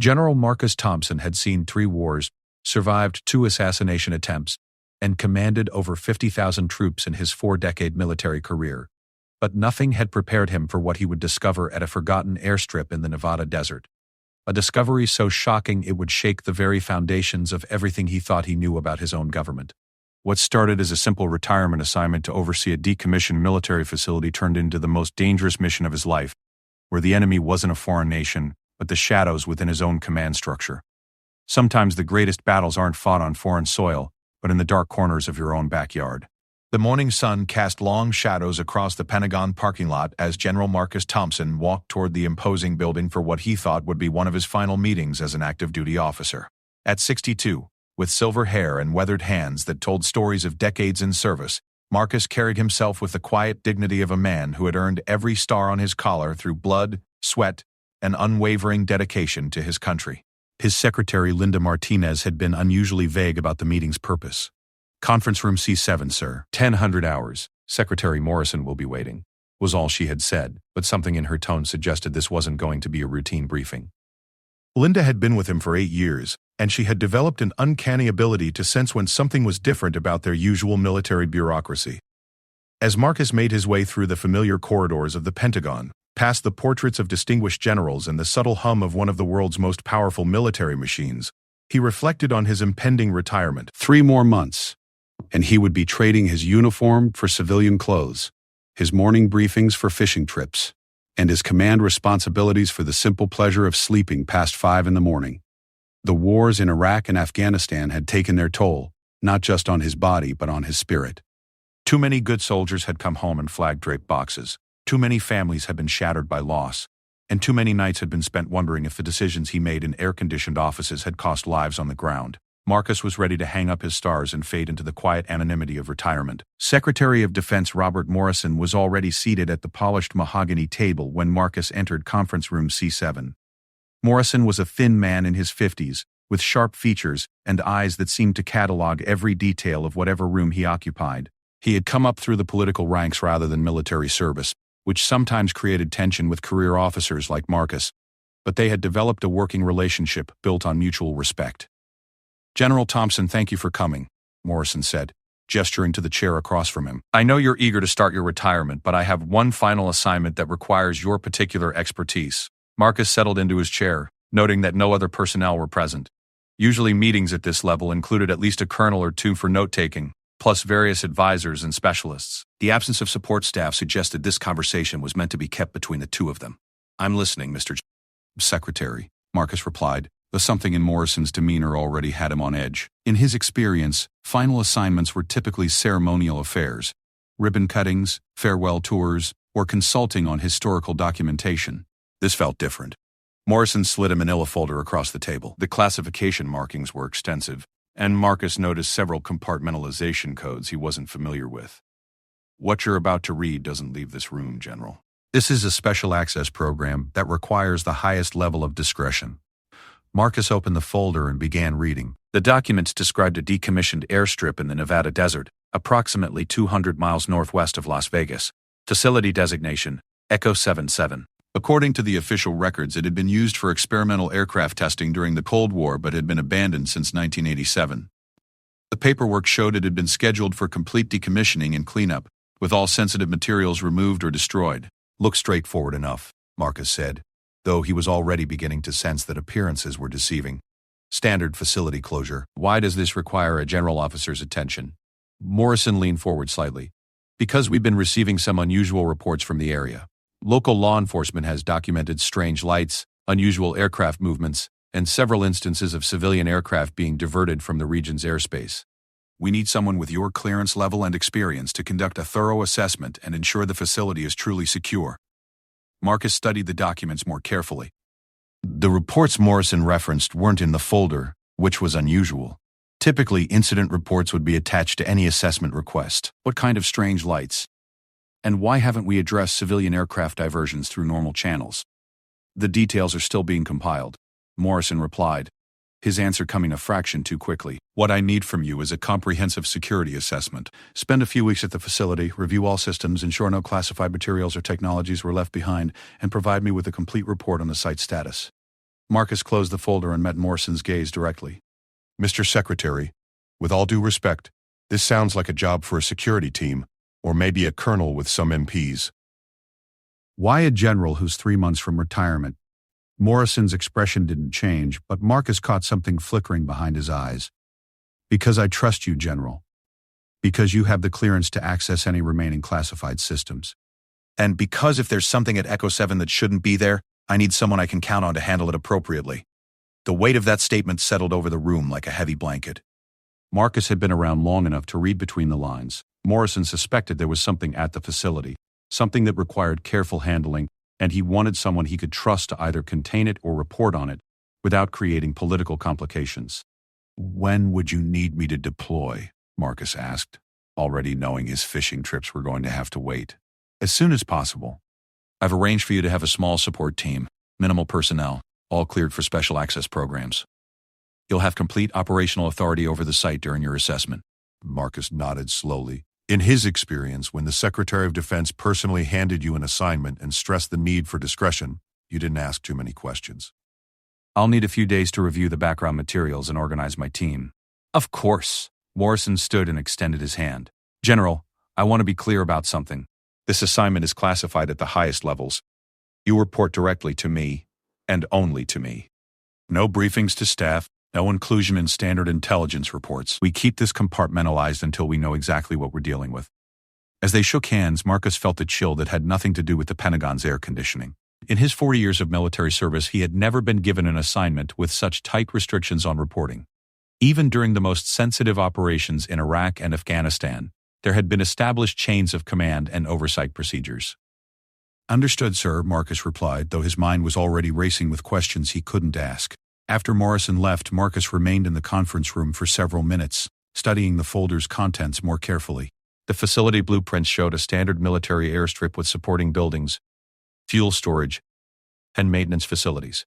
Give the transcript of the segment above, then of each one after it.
General Marcus Thompson had seen 3 wars, survived 2 assassination attempts, and commanded over 50,000 troops in his 4-decade military career. But nothing had prepared him for what he would discover at a forgotten airstrip in the Nevada desert. A discovery so shocking it would shake the very foundations of everything he thought he knew about his own government. What started as a simple retirement assignment to oversee a decommissioned military facility turned into the most dangerous mission of his life, where the enemy wasn't a foreign nation, but the shadows within his own command structure. Sometimes the greatest battles aren't fought on foreign soil, but in the dark corners of your own backyard. The morning sun cast long shadows across the Pentagon parking lot as General Marcus Thompson walked toward the imposing building for what he thought would be one of his final meetings as an active duty officer. At 62, with silver hair and weathered hands that told stories of decades in service, Marcus carried himself with the quiet dignity of a man who had earned every star on his collar through blood, sweat, and unwavering dedication to his country. His secretary, Linda Martinez, had been unusually vague about the meeting's purpose. "Conference room C7, sir. 1000 hours. Secretary Morrison will be waiting," was all she had said, but something in her tone suggested this wasn't going to be a routine briefing. Linda had been with him for 8 years, and she had developed an uncanny ability to sense when something was different about their usual military bureaucracy. As Marcus made his way through the familiar corridors of the Pentagon, past the portraits of distinguished generals and the subtle hum of one of the world's most powerful military machines, he reflected on his impending retirement. 3 more months, and he would be trading his uniform for civilian clothes, his morning briefings for fishing trips, and his command responsibilities for the simple pleasure of sleeping past 5 in the morning. The wars in Iraq and Afghanistan had taken their toll, not just on his body but on his spirit. Too many good soldiers had come home in flag-draped boxes. Too many families had been shattered by loss, and too many nights had been spent wondering if the decisions he made in air-conditioned offices had cost lives on the ground. Marcus was ready to hang up his stars and fade into the quiet anonymity of retirement. Secretary of Defense Robert Morrison was already seated at the polished mahogany table when Marcus entered conference room C7. Morrison was a thin man in his 50s, with sharp features and eyes that seemed to catalog every detail of whatever room he occupied. He had come up through the political ranks rather than military service, which sometimes created tension with career officers like Marcus, but they had developed a working relationship built on mutual respect. "General Thompson, thank you for coming," Morrison said, gesturing to the chair across from him. "I know you're eager to start your retirement, but I have one final assignment that requires your particular expertise." Marcus settled into his chair, noting that no other personnel were present. Usually meetings at this level included at least a colonel or 2 for note-taking, plus various advisors and specialists. The absence of support staff suggested this conversation was meant to be kept between the 2 of them. "I'm listening, Mr. Secretary," Marcus replied. The something in Morrison's demeanor already had him on edge. In his experience, final assignments were typically ceremonial affairs, ribbon cuttings, farewell tours, or consulting on historical documentation. This felt different. Morrison slid a manila folder across the table. The classification markings were extensive, and Marcus noticed several compartmentalization codes he wasn't familiar with. "What you're about to read doesn't leave this room, General. This is a special access program that requires the highest level of discretion." Marcus opened the folder and began reading. The documents described a decommissioned airstrip in the Nevada desert, approximately 200 miles northwest of Las Vegas. Facility designation, Echo 77. According to the official records, it had been used for experimental aircraft testing during the Cold War but had been abandoned since 1987. The paperwork showed it had been scheduled for complete decommissioning and cleanup, with all sensitive materials removed or destroyed. "Looks straightforward enough," Marcus said, though he was already beginning to sense that appearances were deceiving. "Standard facility closure. Why does this require a general officer's attention?" Morrison leaned forward slightly. "Because we've been receiving some unusual reports from the area. Local law enforcement has documented strange lights, unusual aircraft movements, and several instances of civilian aircraft being diverted from the region's airspace. We need someone with your clearance level and experience to conduct a thorough assessment and ensure the facility is truly secure." Marcus studied the documents more carefully. The reports Morrison referenced weren't in the folder, which was unusual. Typically, incident reports would be attached to any assessment request. "What kind of strange lights? And why haven't we addressed civilian aircraft diversions through normal channels?" "The details are still being compiled," Morrison replied, his answer coming a fraction too quickly. "What I need from you is a comprehensive security assessment. Spend a few weeks at the facility, review all systems, ensure no classified materials or technologies were left behind, and provide me with a complete report on the site status." Marcus closed the folder and met Morrison's gaze directly. Mr. Secretary, with all due respect, this sounds like a job for a security team, or maybe a colonel with some MPs. Why a general who's 3 months from retirement? Morrison's expression didn't change, but Marcus caught something flickering behind his eyes. Because I trust you, General. Because you have the clearance to access any remaining classified systems. And because if there's something at Echo 7 that shouldn't be there, I need someone I can count on to handle it appropriately. The weight of that statement settled over the room like a heavy blanket. Marcus had been around long enough to read between the lines. Morrison suspected there was something at the facility, something that required careful handling, and he wanted someone he could trust to either contain it or report on it without creating political complications. When would you need me to deploy? Marcus asked, already knowing his fishing trips were going to have to wait. As soon as possible. I've arranged for you to have a small support team, minimal personnel, all cleared for special access programs. You'll have complete operational authority over the site during your assessment. Marcus nodded slowly. In his experience, when the Secretary of Defense personally handed you an assignment and stressed the need for discretion, you didn't ask too many questions. I'll need a few days to review the background materials and organize my team. Of course. Morrison stood and extended his hand. General, I want to be clear about something. This assignment is classified at the highest levels. You report directly to me, and only to me. No briefings to staff, no inclusion in standard intelligence reports. We keep this compartmentalized until we know exactly what we're dealing with. As they shook hands, Marcus felt a chill that had nothing to do with the Pentagon's air conditioning. In his 40 years of military service, he had never been given an assignment with such tight restrictions on reporting. Even during the most sensitive operations in Iraq and Afghanistan, there had been established chains of command and oversight procedures. Understood, sir, Marcus replied, though his mind was already racing with questions he couldn't ask. After Morrison left, Marcus remained in the conference room for several minutes, studying the folder's contents more carefully. The facility blueprints showed a standard military airstrip with supporting buildings, fuel storage, and maintenance facilities.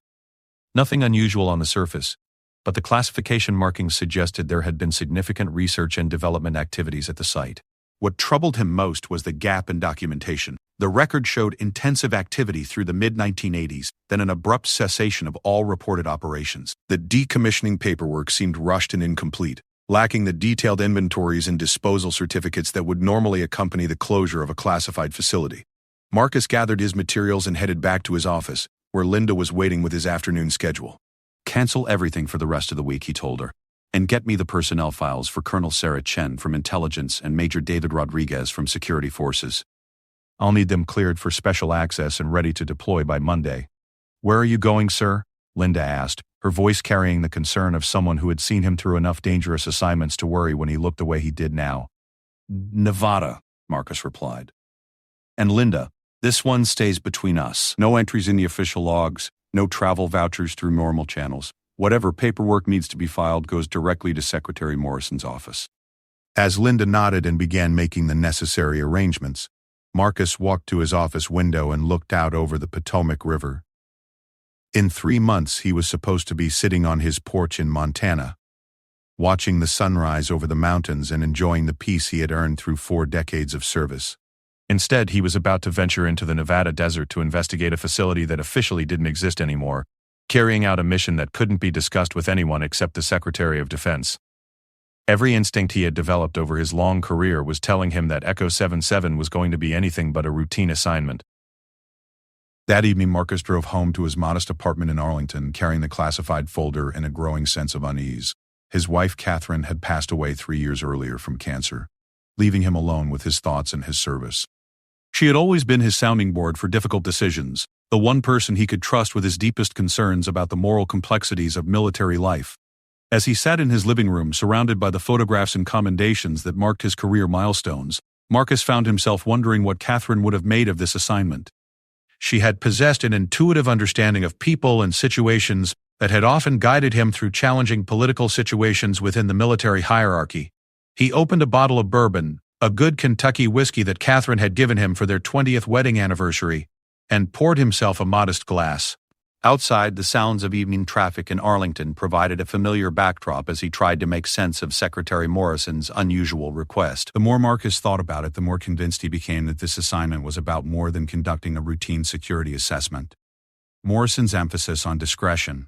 Nothing unusual on the surface, but the classification markings suggested there had been significant research and development activities at the site. What troubled him most was the gap in documentation. The record showed intensive activity through the mid-1980s, then an abrupt cessation of all reported operations. The decommissioning paperwork seemed rushed and incomplete, lacking the detailed inventories and disposal certificates that would normally accompany the closure of a classified facility. Marcus gathered his materials and headed back to his office, where Linda was waiting with his afternoon schedule. Cancel everything for the rest of the week, he told her, and get me the personnel files for Colonel Sarah Chen from Intelligence and Major David Rodriguez from Security Forces. I'll need them cleared for special access and ready to deploy by Monday. Where are you going, sir? Linda asked, her voice carrying the concern of someone who had seen him through enough dangerous assignments to worry when he looked the way he did now. Nevada, Marcus replied. And Linda, this one stays between us. No entries in the official logs, no travel vouchers through normal channels. Whatever paperwork needs to be filed goes directly to Secretary Morrison's office. As Linda nodded and began making the necessary arrangements, Marcus walked to his office window and looked out over the Potomac River. In 3 months, he was supposed to be sitting on his porch in Montana, watching the sunrise over the mountains and enjoying the peace he had earned through 4 decades of service. Instead, he was about to venture into the Nevada desert to investigate a facility that officially didn't exist anymore, carrying out a mission that couldn't be discussed with anyone except the Secretary of Defense. Every instinct he had developed over his long career was telling him that Echo 77 was going to be anything but a routine assignment. That evening, Marcus drove home to his modest apartment in Arlington, carrying the classified folder and a growing sense of unease. His wife, Catherine, had passed away 3 years earlier from cancer, leaving him alone with his thoughts and his service. She had always been his sounding board for difficult decisions, the one person he could trust with his deepest concerns about the moral complexities of military life. As he sat in his living room, surrounded by the photographs and commendations that marked his career milestones, Marcus found himself wondering what Catherine would have made of this assignment. She had possessed an intuitive understanding of people and situations that had often guided him through challenging political situations within the military hierarchy. He opened a bottle of bourbon, a good Kentucky whiskey that Catherine had given him for their 20th wedding anniversary, and poured himself a modest glass. Outside, the sounds of evening traffic in Arlington provided a familiar backdrop as he tried to make sense of Secretary Morrison's unusual request. The more Marcus thought about it, the more convinced he became that this assignment was about more than conducting a routine security assessment. Morrison's emphasis on discretion,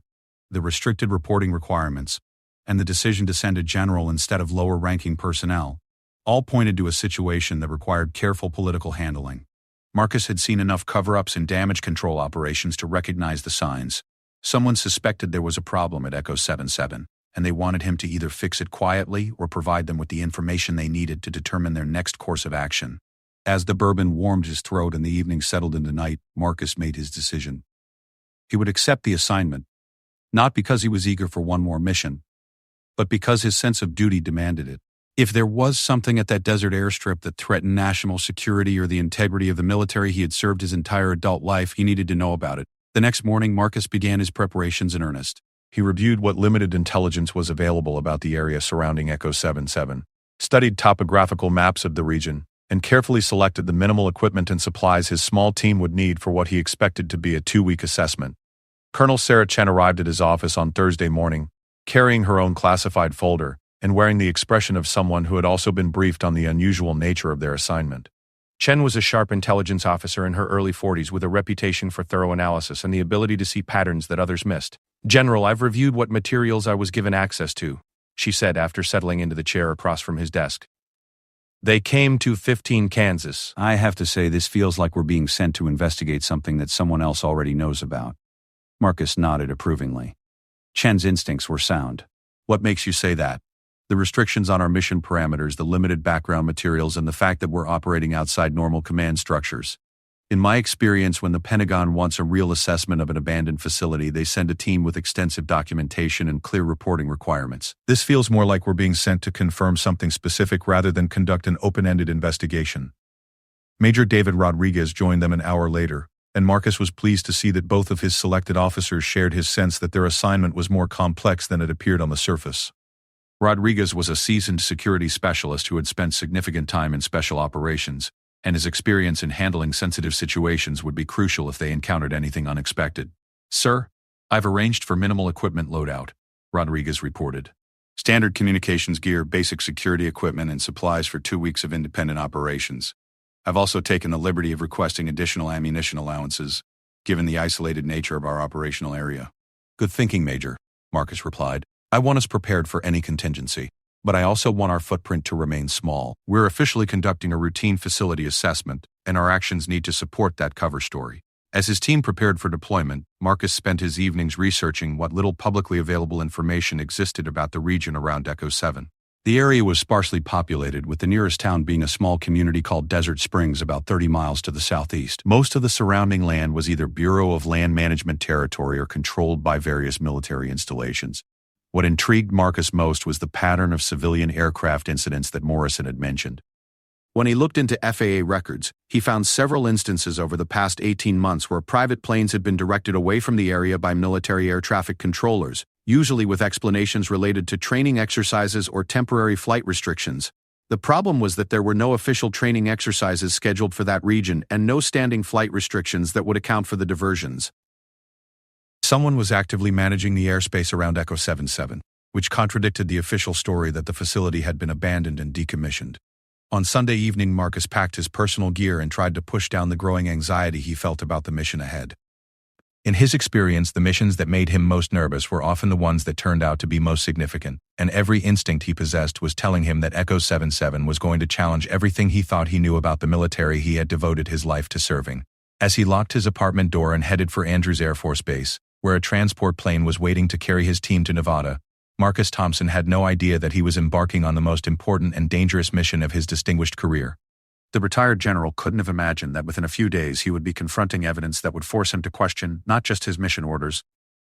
the restricted reporting requirements, and the decision to send a general instead of lower-ranking personnel, all pointed to a situation that required careful political handling. Marcus had seen enough cover-ups and damage control operations to recognize the signs. Someone suspected there was a problem at Echo 77, and they wanted him to either fix it quietly or provide them with the information they needed to determine their next course of action. As the bourbon warmed his throat and the evening settled into night, Marcus made his decision. He would accept the assignment, not because he was eager for one more mission, but because his sense of duty demanded it. If there was something at that desert airstrip that threatened national security or the integrity of the military he had served his entire adult life, he needed to know about it. The next morning, Marcus began his preparations in earnest. He reviewed what limited intelligence was available about the area surrounding Echo 77, studied topographical maps of the region, and carefully selected the minimal equipment and supplies his small team would need for what he expected to be a 2-week assessment. Colonel Sarah Chen arrived at his office on Thursday morning, carrying her own classified folder, and wearing the expression of someone who had also been briefed on the unusual nature of their assignment. Chen was a sharp intelligence officer in her early 40s with a reputation for thorough analysis and the ability to see patterns that others missed. "General, I've reviewed what materials I was given access to," she said after settling into the chair across from his desk. "They came to 15 Kansas. I have to say this feels like we're being sent to investigate something that someone else already knows about." Marcus nodded approvingly. Chen's instincts were sound. "What makes you say that?" "The restrictions on our mission parameters, the limited background materials, and the fact that we're operating outside normal command structures. In my experience, when the Pentagon wants a real assessment of an abandoned facility, they send a team with extensive documentation and clear reporting requirements. This feels more like we're being sent to confirm something specific rather than conduct an open-ended investigation." Major David Rodriguez joined them an hour later, and Marcus was pleased to see that both of his selected officers shared his sense that their assignment was more complex than it appeared on the surface. Rodriguez was a seasoned security specialist who had spent significant time in special operations, and his experience in handling sensitive situations would be crucial if they encountered anything unexpected. "Sir, I've arranged for minimal equipment loadout," Rodriguez reported. "Standard communications gear, basic security equipment, and supplies for 2 weeks of independent operations. I've also taken the liberty of requesting additional ammunition allowances, given the isolated nature of our operational area." "Good thinking, Major," Marcus replied. "I want us prepared for any contingency, but I also want our footprint to remain small. We're officially conducting a routine facility assessment, and our actions need to support that cover story." As his team prepared for deployment, Marcus spent his evenings researching what little publicly available information existed about the region around Echo 7. The area was sparsely populated, with the nearest town being a small community called Desert Springs about 30 miles to the southeast. Most of the surrounding land was either Bureau of Land Management territory or controlled by various military installations. What intrigued Marcus most was the pattern of civilian aircraft incidents that Morrison had mentioned. When he looked into FAA records, he found several instances over the past 18 months where private planes had been directed away from the area by military air traffic controllers, usually with explanations related to training exercises or temporary flight restrictions. The problem was that there were no official training exercises scheduled for that region and no standing flight restrictions that would account for the diversions. Someone was actively managing the airspace around Echo 77, which contradicted the official story that the facility had been abandoned and decommissioned. On Sunday evening, Marcus packed his personal gear and tried to push down the growing anxiety he felt about the mission ahead. In his experience, the missions that made him most nervous were often the ones that turned out to be most significant, and every instinct he possessed was telling him that Echo 77 was going to challenge everything he thought he knew about the military he had devoted his life to serving. As he locked his apartment door and headed for Andrews Air Force Base, where a transport plane was waiting to carry his team to Nevada, Marcus Thompson had no idea that he was embarking on the most important and dangerous mission of his distinguished career. The retired general couldn't have imagined that within a few days he would be confronting evidence that would force him to question not just his mission orders,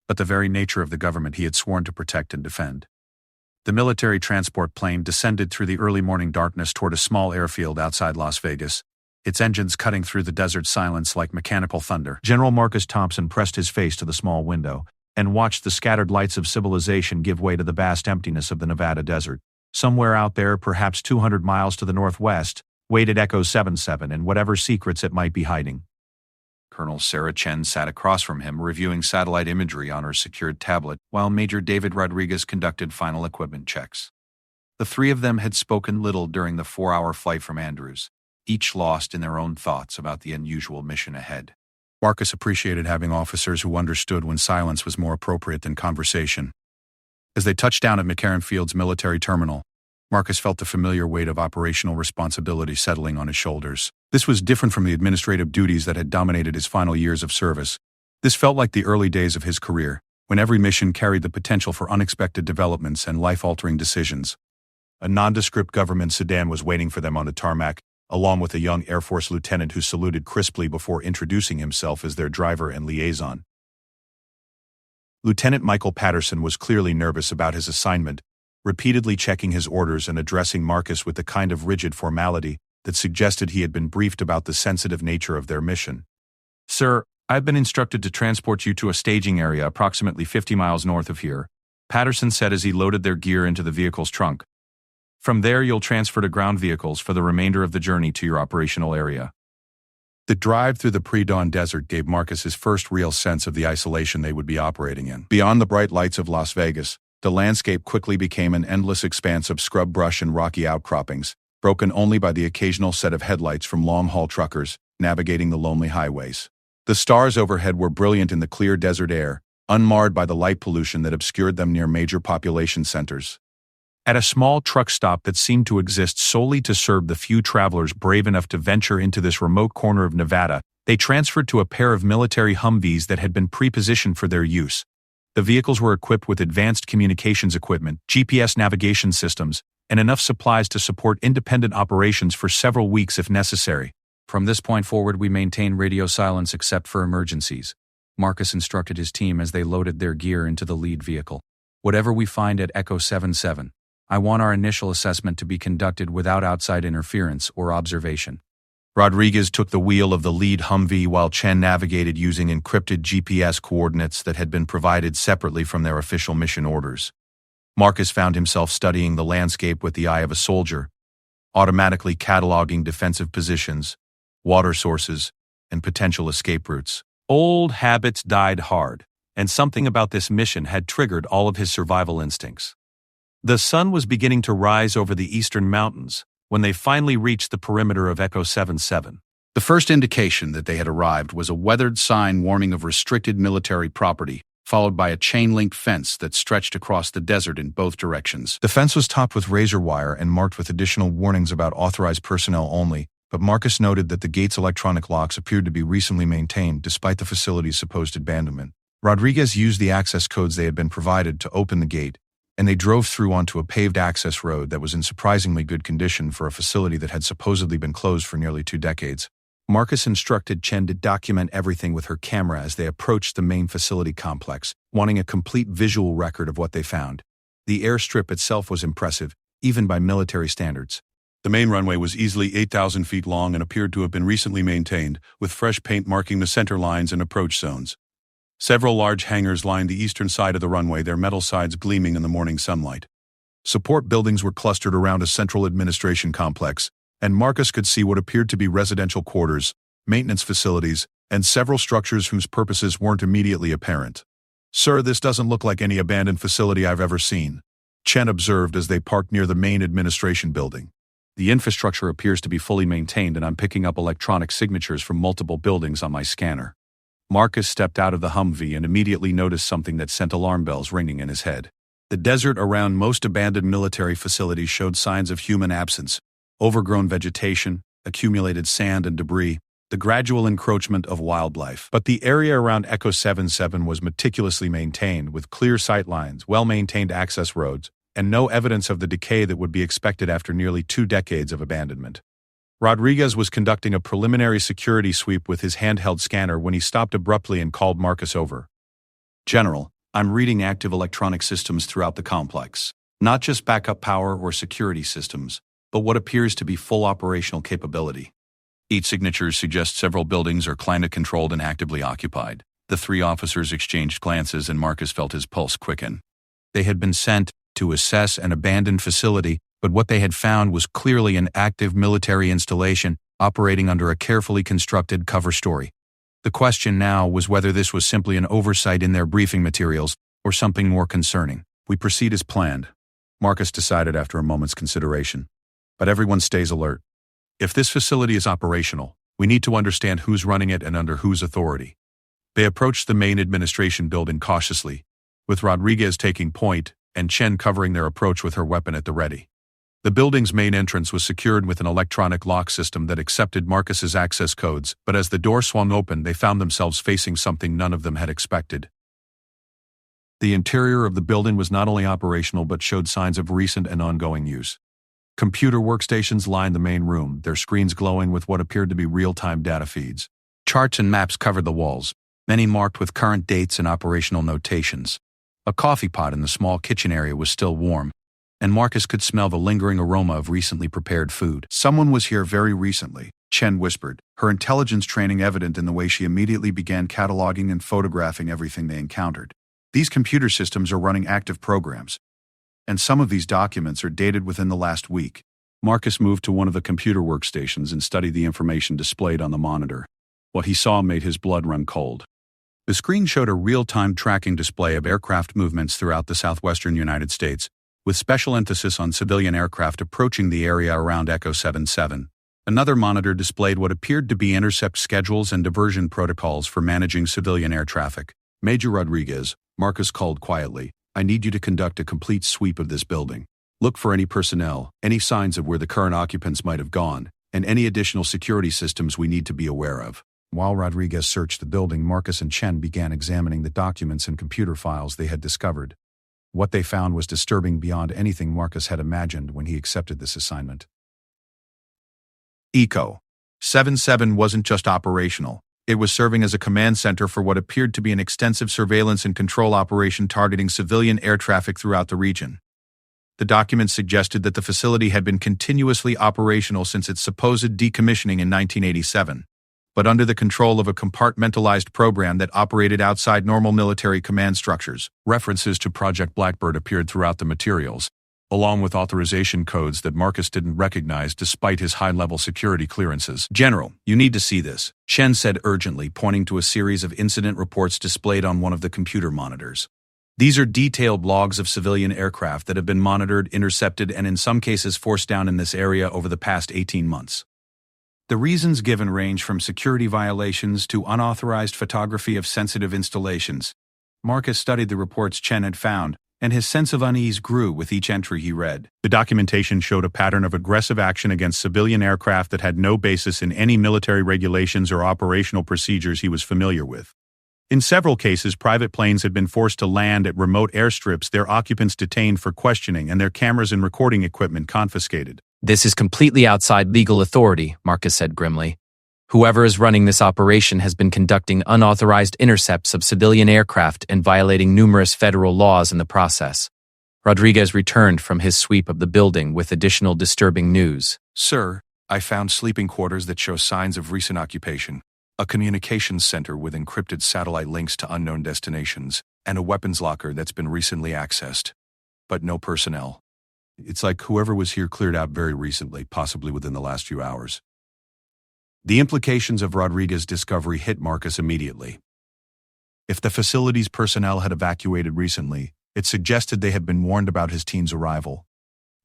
but the very nature of the government he had sworn to protect and defend. The military transport plane descended through the early morning darkness toward a small airfield outside Las Vegas, its engines cutting through the desert silence like mechanical thunder. General Marcus Thompson pressed his face to the small window and watched the scattered lights of civilization give way to the vast emptiness of the Nevada desert. Somewhere out there, perhaps 200 miles to the northwest, waited Echo 77 and whatever secrets it might be hiding. Colonel Sarah Chen sat across from him, reviewing satellite imagery on her secured tablet, while Major David Rodriguez conducted final equipment checks. The three of them had spoken little during the 4-hour flight from Andrews, each lost in their own thoughts about the unusual mission ahead. Marcus appreciated having officers who understood when silence was more appropriate than conversation. As they touched down at McCarran Field's military terminal, Marcus felt the familiar weight of operational responsibility settling on his shoulders. This was different from the administrative duties that had dominated his final years of service. This felt like the early days of his career, when every mission carried the potential for unexpected developments and life-altering decisions. A nondescript government sedan was waiting for them on the tarmac, along with a young Air Force lieutenant who saluted crisply before introducing himself as their driver and liaison. Lieutenant Michael Patterson was clearly nervous about his assignment, repeatedly checking his orders and addressing Marcus with the kind of rigid formality that suggested he had been briefed about the sensitive nature of their mission. Sir, I've been instructed to transport you to a staging area approximately 50 miles north of here, Patterson said as he loaded their gear into the vehicle's trunk. From there, you'll transfer to ground vehicles for the remainder of the journey to your operational area. The drive through the pre-dawn desert gave Marcus his first real sense of the isolation they would be operating in. Beyond the bright lights of Las Vegas, the landscape quickly became an endless expanse of scrub brush and rocky outcroppings, broken only by the occasional set of headlights from long-haul truckers navigating the lonely highways. The stars overhead were brilliant in the clear desert air, unmarred by the light pollution that obscured them near major population centers. At a small truck stop that seemed to exist solely to serve the few travelers brave enough to venture into this remote corner of Nevada, they transferred to a pair of military Humvees that had been pre-positioned for their use. The vehicles were equipped with advanced communications equipment, GPS navigation systems, and enough supplies to support independent operations for several weeks if necessary. From this point forward, we maintain radio silence except for emergencies, Marcus instructed his team as they loaded their gear into the lead vehicle. Whatever we find at Echo 77, I want our initial assessment to be conducted without outside interference or observation. Rodriguez took the wheel of the lead Humvee while Chen navigated using encrypted GPS coordinates that had been provided separately from their official mission orders. Marcus found himself studying the landscape with the eye of a soldier, automatically cataloging defensive positions, water sources, and potential escape routes. Old habits died hard, and something about this mission had triggered all of his survival instincts. The sun was beginning to rise over the eastern mountains when they finally reached the perimeter of Echo 77. The first indication that they had arrived was a weathered sign warning of restricted military property, followed by a chain-link fence that stretched across the desert in both directions. The fence was topped with razor wire and marked with additional warnings about authorized personnel only, but Marcus noted that the gate's electronic locks appeared to be recently maintained despite the facility's supposed abandonment. Rodriguez used the access codes they had been provided to open the gate, and they drove through onto a paved access road that was in surprisingly good condition for a facility that had supposedly been closed for nearly 2 decades. Marcus instructed Chen to document everything with her camera as they approached the main facility complex, wanting a complete visual record of what they found. The airstrip itself was impressive, even by military standards. The main runway was easily 8,000 feet long and appeared to have been recently maintained, with fresh paint marking the center lines and approach zones. Several large hangars lined the eastern side of the runway, their metal sides gleaming in the morning sunlight. Support buildings were clustered around a central administration complex, and Marcus could see what appeared to be residential quarters, maintenance facilities, and several structures whose purposes weren't immediately apparent. "Sir, this doesn't look like any abandoned facility I've ever seen," Chen observed as they parked near the main administration building. The infrastructure appears to be fully maintained, and I'm picking up electronic signatures from multiple buildings on my scanner. Marcus stepped out of the Humvee and immediately noticed something that sent alarm bells ringing in his head. The desert around most abandoned military facilities showed signs of human absence: overgrown vegetation, accumulated sand and debris, the gradual encroachment of wildlife. But the area around Echo 77 was meticulously maintained, with clear sight lines, well-maintained access roads, and no evidence of the decay that would be expected after nearly 2 decades of abandonment. Rodriguez was conducting a preliminary security sweep with his handheld scanner when he stopped abruptly and called Marcus over. "General, I'm reading active electronic systems throughout the complex. Not just backup power or security systems, but what appears to be full operational capability. Each signature suggests several buildings are climate-controlled and actively occupied." The 3 officers exchanged glances and Marcus felt his pulse quicken. They had been sent to assess an abandoned facility, but what they had found was clearly an active military installation operating under a carefully constructed cover story. The question now was whether this was simply an oversight in their briefing materials or something more concerning. "We proceed as planned," Marcus decided after a moment's consideration. "But everyone stays alert. If this facility is operational, We need to understand who's running it and under whose authority. They approached the main administration building cautiously, with Rodriguez taking point and Chen covering their approach with her weapon at the ready. The building's main entrance was secured with an electronic lock system that accepted Marcus's access codes, but as the door swung open, they found themselves facing something none of them had expected. The interior of the building was not only operational but showed signs of recent and ongoing use. Computer workstations lined the main room, their screens glowing with what appeared to be real-time data feeds. Charts and maps covered the walls, many marked with current dates and operational notations. A coffee pot in the small kitchen area was still warm, and Marcus could smell the lingering aroma of recently prepared food. "Someone was here very recently," Chen whispered, her intelligence training evident in the way she immediately began cataloging and photographing everything they encountered. "These computer systems are running active programs, and some of these documents are dated within the last week." Marcus moved to one of the computer workstations and studied the information displayed on the monitor. What he saw made his blood run cold. The screen showed a real-time tracking display of aircraft movements throughout the southwestern United States, with special emphasis on civilian aircraft approaching the area around Echo 77. Another monitor displayed what appeared to be intercept schedules and diversion protocols for managing civilian air traffic. "Major Rodriguez," Marcus called quietly, "I need you to conduct a complete sweep of this building. Look for any personnel, any signs of where the current occupants might have gone, and any additional security systems we need to be aware of." While Rodriguez searched the building, Marcus and Chen began examining the documents and computer files they had discovered. What they found was disturbing beyond anything Marcus had imagined when he accepted this assignment. Echo 77 wasn't just operational. It was serving as a command center for what appeared to be an extensive surveillance and control operation targeting civilian air traffic throughout the region. The documents suggested that the facility had been continuously operational since its supposed decommissioning in 1987. But under the control of a compartmentalized program that operated outside normal military command structures. References to Project Blackbird appeared throughout the materials, along with authorization codes that Marcus didn't recognize despite his high-level security clearances. "General, you need to see this," Chen said urgently, pointing to a series of incident reports displayed on one of the computer monitors. "These are detailed logs of civilian aircraft that have been monitored, intercepted, and in some cases forced down in this area over the past 18 months. The reasons given range from security violations to unauthorized photography of sensitive installations." Marcus studied the reports Chen had found, and his sense of unease grew with each entry he read. The documentation showed a pattern of aggressive action against civilian aircraft that had no basis in any military regulations or operational procedures he was familiar with. In several cases, private planes had been forced to land at remote airstrips, their occupants detained for questioning, and their cameras and recording equipment confiscated. "This is completely outside legal authority," Marcus said grimly. "Whoever is running this operation has been conducting unauthorized intercepts of civilian aircraft and violating numerous federal laws in the process." Rodriguez returned from his sweep of the building with additional disturbing news. "Sir, I found sleeping quarters that show signs of recent occupation, a communications center with encrypted satellite links to unknown destinations, and a weapons locker that's been recently accessed. But no personnel. It's like whoever was here cleared out very recently, possibly within the last few hours." The implications of Rodriguez's discovery hit Marcus immediately. If the facility's personnel had evacuated recently, it suggested they had been warned about his team's arrival.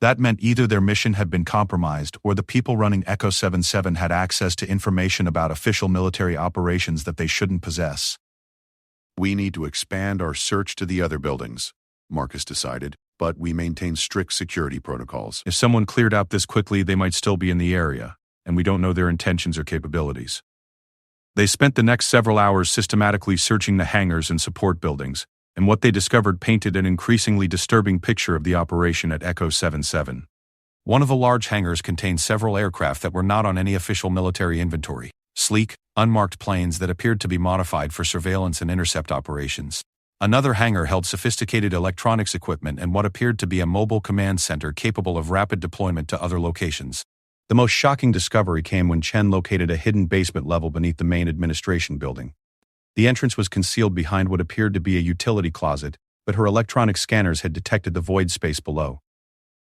That meant either their mission had been compromised or the people running Echo 77 had access to information about official military operations that they shouldn't possess. "We need to expand our search to the other buildings," Marcus decided, "but we maintain strict security protocols. If someone cleared out this quickly, they might still be in the area, and we don't know their intentions or capabilities." They spent the next several hours systematically searching the hangars and support buildings, and what they discovered painted an increasingly disturbing picture of the operation at Echo 77. One of the large hangars contained several aircraft that were not on any official military inventory, sleek, unmarked planes that appeared to be modified for surveillance and intercept operations. Another hangar held sophisticated electronics equipment and what appeared to be a mobile command center capable of rapid deployment to other locations. The most shocking discovery came when Chen located a hidden basement level beneath the main administration building. The entrance was concealed behind what appeared to be a utility closet, but her electronic scanners had detected the void space below.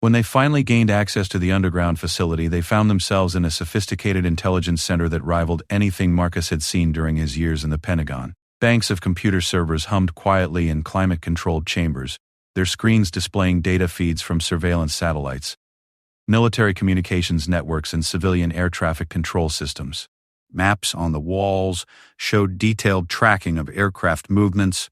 When they finally gained access to the underground facility, they found themselves in a sophisticated intelligence center that rivaled anything Marcus had seen during his years in the Pentagon. Banks of computer servers hummed quietly in climate-controlled chambers, their screens displaying data feeds from surveillance satellites, military communications networks, and civilian air traffic control systems. Maps on the walls showed detailed tracking of aircraft movements,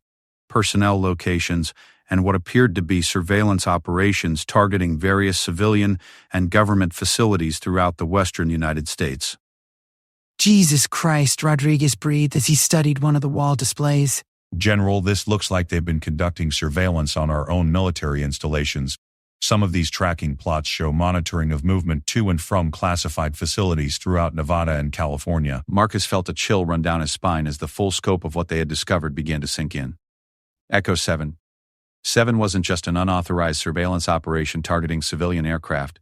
personnel locations, and what appeared to be surveillance operations targeting various civilian and government facilities throughout the western United States. Jesus Christ, Rodriguez breathed as he studied one of the wall displays. General, this looks like they've been conducting surveillance on our own military installations. Some of these tracking plots show monitoring of movement to and from classified facilities throughout Nevada and California. Marcus felt a chill run down his spine as the full scope of what they had discovered began to sink in. Echo 7. 7 wasn't just an unauthorized surveillance operation targeting civilian aircraft.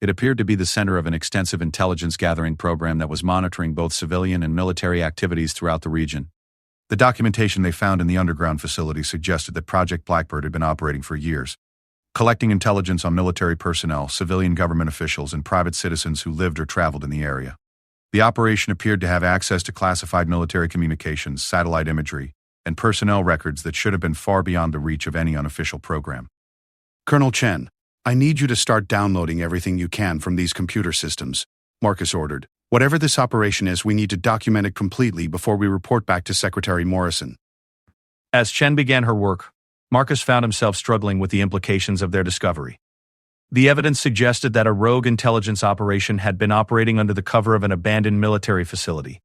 It appeared to be the center of an extensive intelligence gathering program that was monitoring both civilian and military activities throughout the region. The documentation they found in the underground facility suggested that Project Blackbird had been operating for years, collecting intelligence on military personnel, civilian government officials, and private citizens who lived or traveled in the area. The operation appeared to have access to classified military communications, satellite imagery, and personnel records that should have been far beyond the reach of any unofficial program. Colonel Chen, I need you to start downloading everything you can from these computer systems, Marcus ordered. Whatever this operation is, we need to document it completely before we report back to Secretary Morrison. As Chen began her work, Marcus found himself struggling with the implications of their discovery. The evidence suggested that a rogue intelligence operation had been operating under the cover of an abandoned military facility,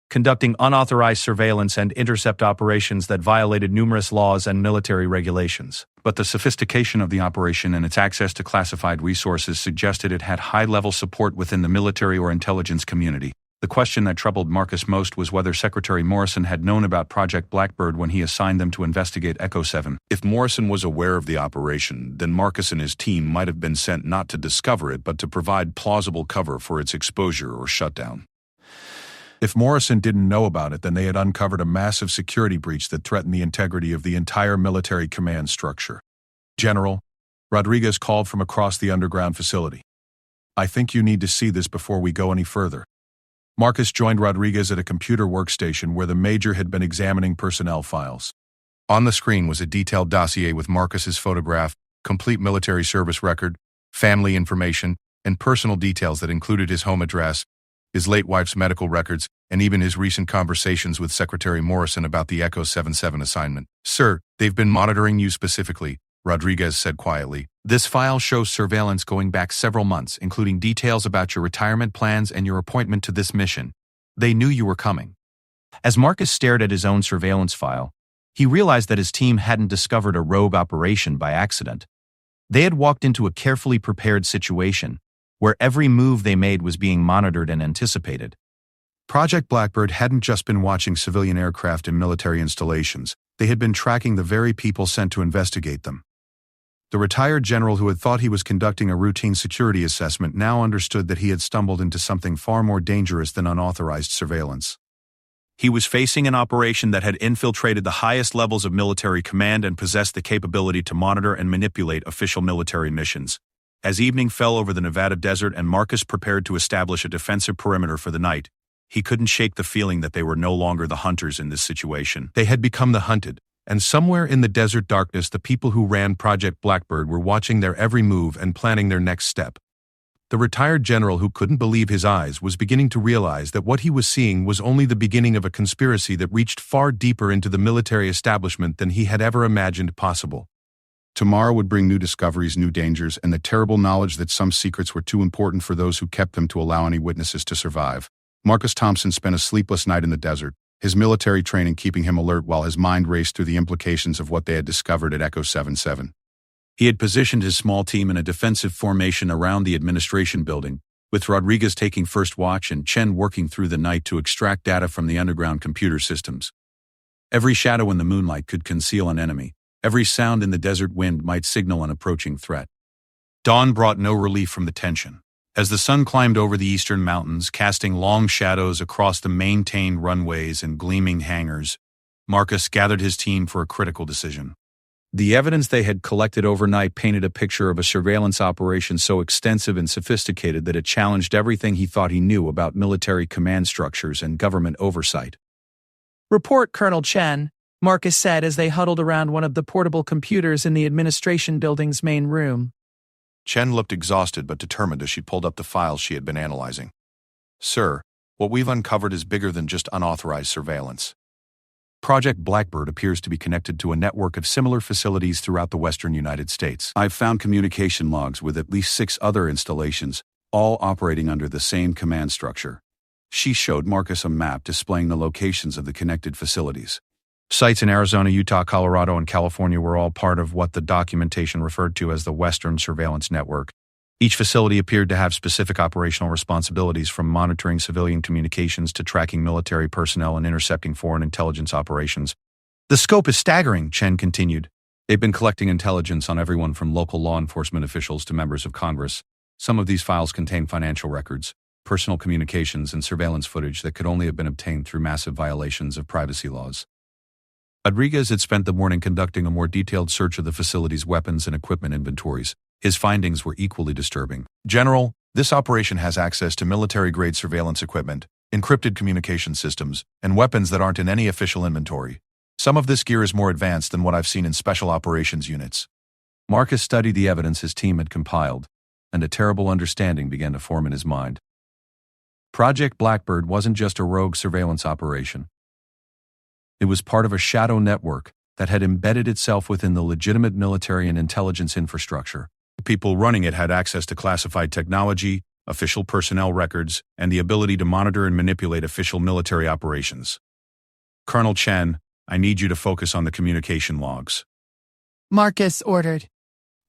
conducting unauthorized surveillance and intercept operations that violated numerous laws and military regulations. But the sophistication of the operation and its access to classified resources suggested it had high-level support within the military or intelligence community. The question that troubled Marcus most was whether Secretary Morrison had known about Project Blackbird when he assigned them to investigate Echo 7. If Morrison was aware of the operation, then Marcus and his team might have been sent not to discover it but to provide plausible cover for its exposure or shutdown. If Morrison didn't know about it, then they had uncovered a massive security breach that threatened the integrity of the entire military command structure. General, Rodriguez called from across the underground facility. I think you need to see this before we go any further. Marcus joined Rodriguez at a computer workstation where the Major had been examining personnel files. On the screen was a detailed dossier with Marcus's photograph, complete military service record, family information, and personal details that included his home address, his late wife's medical records, and even his recent conversations with Secretary Morrison about the Echo 77 assignment. Sir, they've been monitoring you specifically, Rodriguez said quietly. This file shows surveillance going back several months, including details about your retirement plans and your appointment to this mission. They knew you were coming. As Marcus stared at his own surveillance file, he realized that his team hadn't discovered a rogue operation by accident. They had walked into a carefully prepared situation, where every move they made was being monitored and anticipated. Project Blackbird hadn't just been watching civilian aircraft and military installations, they had been tracking the very people sent to investigate them. The retired general who had thought he was conducting a routine security assessment now understood that he had stumbled into something far more dangerous than unauthorized surveillance. He was facing an operation that had infiltrated the highest levels of military command and possessed the capability to monitor and manipulate official military missions. As evening fell over the Nevada desert and Marcus prepared to establish a defensive perimeter for the night, he couldn't shake the feeling that they were no longer the hunters in this situation. They had become the hunted, and somewhere in the desert darkness the people who ran Project Blackbird were watching their every move and planning their next step. The retired general who couldn't believe his eyes was beginning to realize that what he was seeing was only the beginning of a conspiracy that reached far deeper into the military establishment than he had ever imagined possible. Tomorrow would bring new discoveries, new dangers, and the terrible knowledge that some secrets were too important for those who kept them to allow any witnesses to survive. Marcus Thompson spent a sleepless night in the desert, his military training keeping him alert while his mind raced through the implications of what they had discovered at Echo 77. He had positioned his small team in a defensive formation around the administration building, with Rodriguez taking first watch and Chen working through the night to extract data from the underground computer systems. Every shadow in the moonlight could conceal an enemy. Every sound in the desert wind might signal an approaching threat. Dawn brought no relief from the tension. As the sun climbed over the eastern mountains, casting long shadows across the maintained runways and gleaming hangars, Marcus gathered his team for a critical decision. The evidence they had collected overnight painted a picture of a surveillance operation so extensive and sophisticated that it challenged everything he thought he knew about military command structures and government oversight. "Report, Colonel Chen," Marcus said as they huddled around one of the portable computers in the administration building's main room. Chen looked exhausted but determined as she pulled up the files she had been analyzing. "Sir, What we've uncovered is bigger than just unauthorized surveillance. Project Blackbird appears to be connected to a network of similar facilities throughout the western United States. I've found communication logs with at least 6 other installations, all operating under the same command structure. She showed Marcus a map displaying the locations of the connected facilities. Sites in Arizona, Utah, Colorado, and California were all part of what the documentation referred to as the Western Surveillance Network. Each facility appeared to have specific operational responsibilities, from monitoring civilian communications to tracking military personnel and intercepting foreign intelligence operations. The scope is staggering, Chen continued. They've been collecting intelligence on everyone from local law enforcement officials to members of Congress. Some of these files contain financial records, personal communications, and surveillance footage that could only have been obtained through massive violations of privacy laws. Rodriguez had spent the morning conducting a more detailed search of the facility's weapons and equipment inventories. His findings were equally disturbing. General, this operation has access to military-grade surveillance equipment, encrypted communication systems, and weapons that aren't in any official inventory. Some of this gear is more advanced than what I've seen in special operations units. Marcus studied the evidence his team had compiled, and a terrible understanding began to form in his mind. Project Blackbird wasn't just a rogue surveillance operation. It was part of a shadow network that had embedded itself within the legitimate military and intelligence infrastructure. The people running it had access to classified technology, official personnel records, and the ability to monitor and manipulate official military operations. Colonel Chen, I need you to focus on the communication logs. Marcus ordered.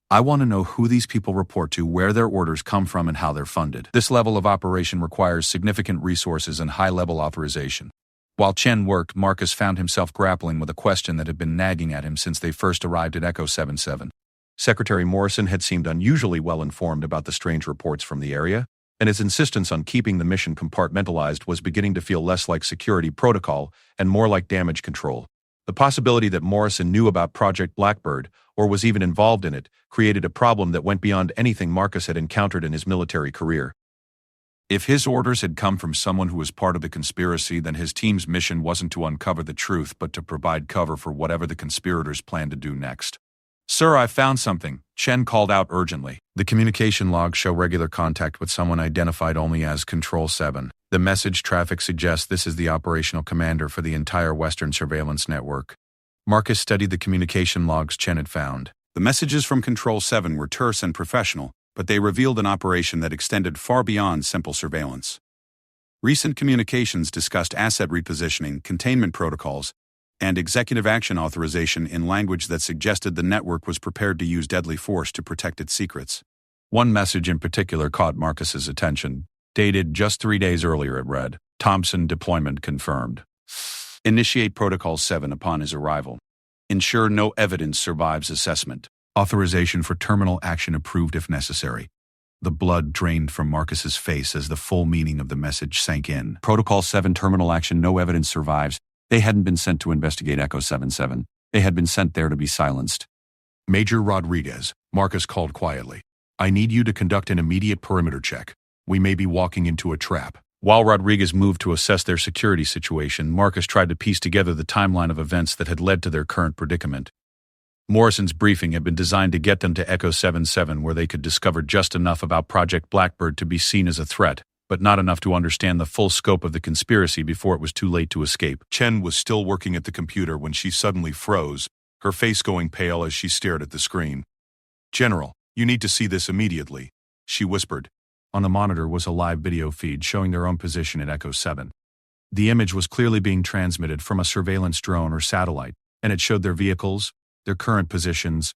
I want to know who these people report to, where their orders come from, and how they're funded. This level of operation requires significant resources and high-level authorization. While Chen worked, Marcus found himself grappling with a question that had been nagging at him since they first arrived at Echo 77. Secretary Morrison had seemed unusually well informed about the strange reports from the area, and his insistence on keeping the mission compartmentalized was beginning to feel less like security protocol and more like damage control. The possibility that Morrison knew about Project Blackbird, or was even involved in it, created a problem that went beyond anything Marcus had encountered in his military career. If his orders had come from someone who was part of the conspiracy, then his team's mission wasn't to uncover the truth, but to provide cover for whatever the conspirators planned to do next. "Sir, I found something," Chen called out urgently. The communication logs show regular contact with someone identified only as Control 7. The message traffic suggests this is the operational commander for the entire Western Surveillance Network. Marcus studied the communication logs Chen had found. The messages from Control 7 were terse and professional, but they revealed an operation that extended far beyond simple surveillance. Recent communications discussed asset repositioning, containment protocols, and executive action authorization in language that suggested the network was prepared to use deadly force to protect its secrets. One message in particular caught Marcus's attention. Dated just 3 days earlier, it read, "Thompson deployment confirmed. Initiate Protocol 7 upon his arrival. Ensure no evidence survives assessment. Authorization for terminal action approved if necessary." The blood drained from Marcus's face as the full meaning of the message sank in. Protocol 7 terminal action, no evidence survives. They hadn't been sent to investigate Echo 77. They had been sent there to be silenced. "Major Rodriguez," Marcus called quietly, "I need you to conduct an immediate perimeter check. We may be walking into a trap." While Rodriguez moved to assess their security situation, Marcus tried to piece together the timeline of events that had led to their current predicament. Morrison's briefing had been designed to get them to Echo 77, where they could discover just enough about Project Blackbird to be seen as a threat, but not enough to understand the full scope of the conspiracy before it was too late to escape. Chen was still working at the computer when she suddenly froze, her face going pale as she stared at the screen. "General, you need to see this immediately," she whispered. On the monitor was a live video feed showing their own position at Echo 7. The image was clearly being transmitted from a surveillance drone or satellite, and it showed their vehicles, their current positions,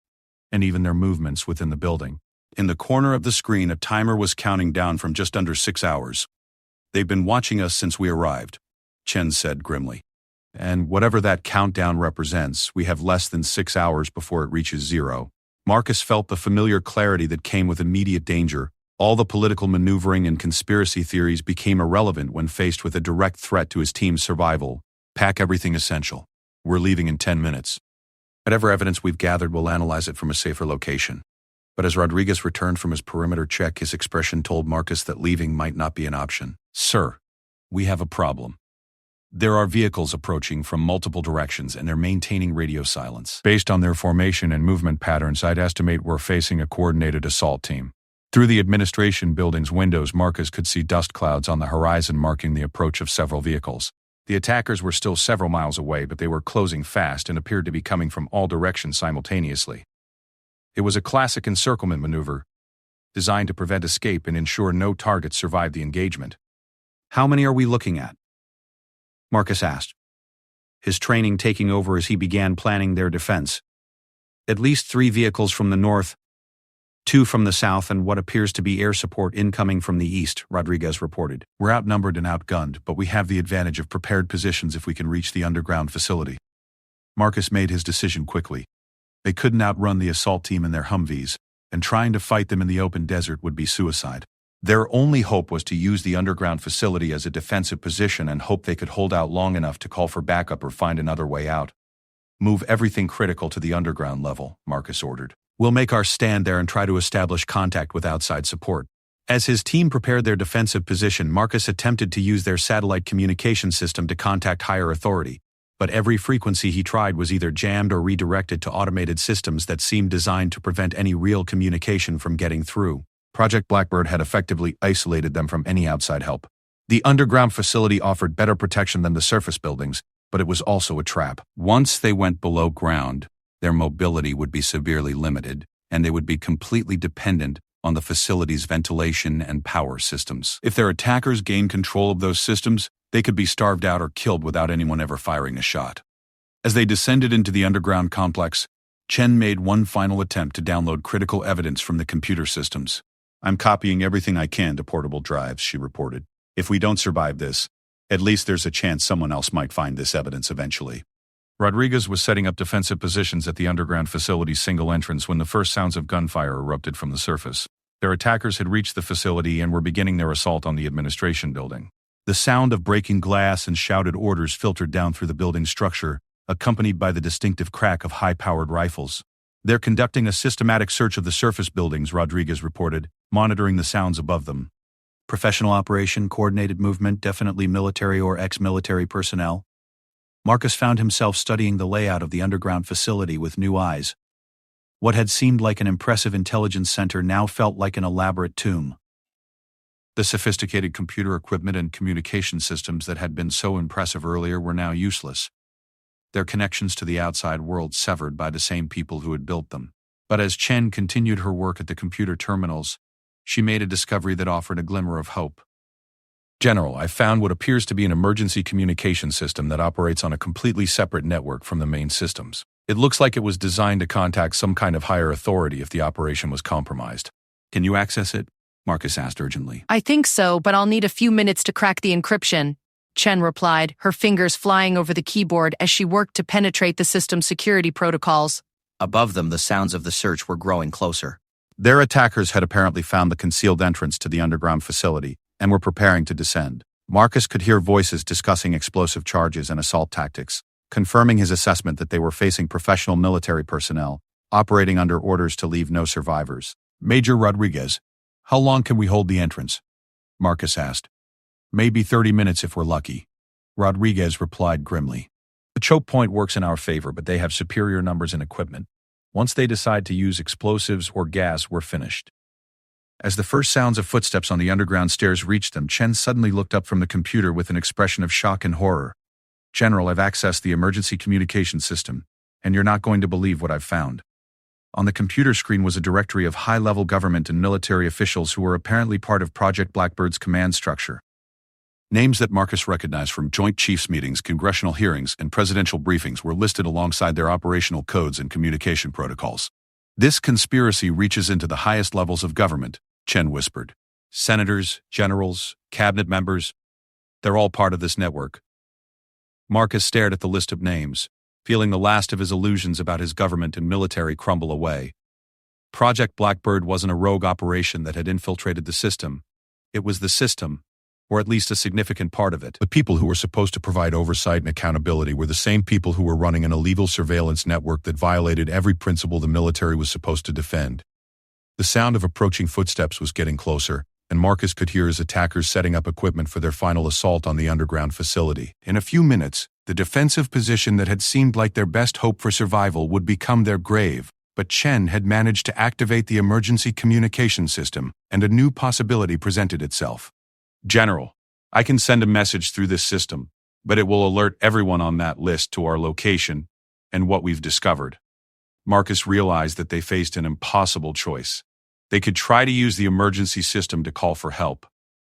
and even their movements within the building. In the corner of the screen, a timer was counting down from just under 6 hours. "They've been watching us since we arrived," Chen said grimly. "And whatever that countdown represents, we have less than 6 hours before it reaches zero." Marcus felt the familiar clarity that came with immediate danger. All the political maneuvering and conspiracy theories became irrelevant when faced with a direct threat to his team's survival. "Pack everything essential. We're leaving in 10 minutes. Whatever evidence we've gathered, we'll analyze it from a safer location." But as Rodriguez returned from his perimeter check, his expression told Marcus that leaving might not be an option. "Sir, we have a problem. There are vehicles approaching from multiple directions and they're maintaining radio silence. Based on their formation and movement patterns, I'd estimate we're facing a coordinated assault team. Through the administration building's windows, Marcus could see dust clouds on the horizon marking the approach of several vehicles. The attackers were still several miles away, but they were closing fast and appeared to be coming from all directions simultaneously. It was a classic encirclement maneuver, designed to prevent escape and ensure no targets survived the engagement. How many are we looking at? Marcus asked, his training taking over as he began planning their defense. At least 3 vehicles from the north, 2 from the south, and what appears to be air support incoming from the east, Rodriguez reported. We're outnumbered and outgunned, but we have the advantage of prepared positions if we can reach the underground facility. Marcus made his decision quickly. They couldn't outrun the assault team in their Humvees, and trying to fight them in the open desert would be suicide. Their only hope was to use the underground facility as a defensive position and hope they could hold out long enough to call for backup or find another way out. Move everything critical to the underground level, Marcus ordered. We'll make our stand there and try to establish contact with outside support. As his team prepared their defensive position, Marcus attempted to use their satellite communication system to contact higher authority, but every frequency he tried was either jammed or redirected to automated systems that seemed designed to prevent any real communication from getting through. Project Blackbird had effectively isolated them from any outside help. The underground facility offered better protection than the surface buildings, but it was also a trap. Once they went below ground, their mobility would be severely limited, and they would be completely dependent on the facility's ventilation and power systems. If their attackers gained control of those systems, they could be starved out or killed without anyone ever firing a shot. As they descended into the underground complex, Chen made one final attempt to download critical evidence from the computer systems. I'm copying everything I can to portable drives, she reported. If we don't survive this, at least there's a chance someone else might find this evidence eventually. Rodriguez was setting up defensive positions at the underground facility's single entrance when the first sounds of gunfire erupted from the surface. Their attackers had reached the facility and were beginning their assault on the administration building. The sound of breaking glass and shouted orders filtered down through the building's structure, accompanied by the distinctive crack of high-powered rifles. They're conducting a systematic search of the surface buildings, Rodriguez reported, monitoring the sounds above them. Professional operation, coordinated movement, definitely military or ex-military personnel. Marcus found himself studying the layout of the underground facility with new eyes. What had seemed like an impressive intelligence center now felt like an elaborate tomb. The sophisticated computer equipment and communication systems that had been so impressive earlier were now useless, their connections to the outside world severed by the same people who had built them. But as Chen continued her work at the computer terminals, she made a discovery that offered a glimmer of hope. General, I found what appears to be an emergency communication system that operates on a completely separate network from the main systems. It looks like it was designed to contact some kind of higher authority if the operation was compromised. Can you access it? Marcus asked urgently. I think so, but I'll need a few minutes to crack the encryption, Chen replied, her fingers flying over the keyboard as she worked to penetrate the system's security protocols. Above them, the sounds of the search were growing closer. Their attackers had apparently found the concealed entrance to the underground facility and were preparing to descend. Marcus could hear voices discussing explosive charges and assault tactics, confirming his assessment that they were facing professional military personnel, operating under orders to leave no survivors. Major Rodriguez, how long can we hold the entrance? Marcus asked. Maybe 30 minutes if we're lucky. Rodriguez replied grimly. The choke point works in our favor, but they have superior numbers and equipment. Once they decide to use explosives or gas, we're finished. As the first sounds of footsteps on the underground stairs reached them, Chen suddenly looked up from the computer with an expression of shock and horror. General, I've accessed the emergency communication system, and you're not going to believe what I've found. On the computer screen was a directory of high-level government and military officials who were apparently part of Project Blackbird's command structure. Names that Marcus recognized from Joint Chiefs meetings, congressional hearings, and presidential briefings were listed alongside their operational codes and communication protocols. This conspiracy reaches into the highest levels of government, Chen whispered. Senators, generals, cabinet members, they're all part of this network. Marcus stared at the list of names, feeling the last of his illusions about his government and military crumble away. Project Blackbird wasn't a rogue operation that had infiltrated the system. It was the system, or at least a significant part of it. The people who were supposed to provide oversight and accountability were the same people who were running an illegal surveillance network that violated every principle the military was supposed to defend. The sound of approaching footsteps was getting closer, and Marcus could hear his attackers setting up equipment for their final assault on the underground facility. In a few minutes, the defensive position that had seemed like their best hope for survival would become their grave. But Chen had managed to activate the emergency communication system, and a new possibility presented itself. General, I can send a message through this system, but it will alert everyone on that list to our location and what we've discovered. Marcus realized that they faced an impossible choice. They could try to use the emergency system to call for help,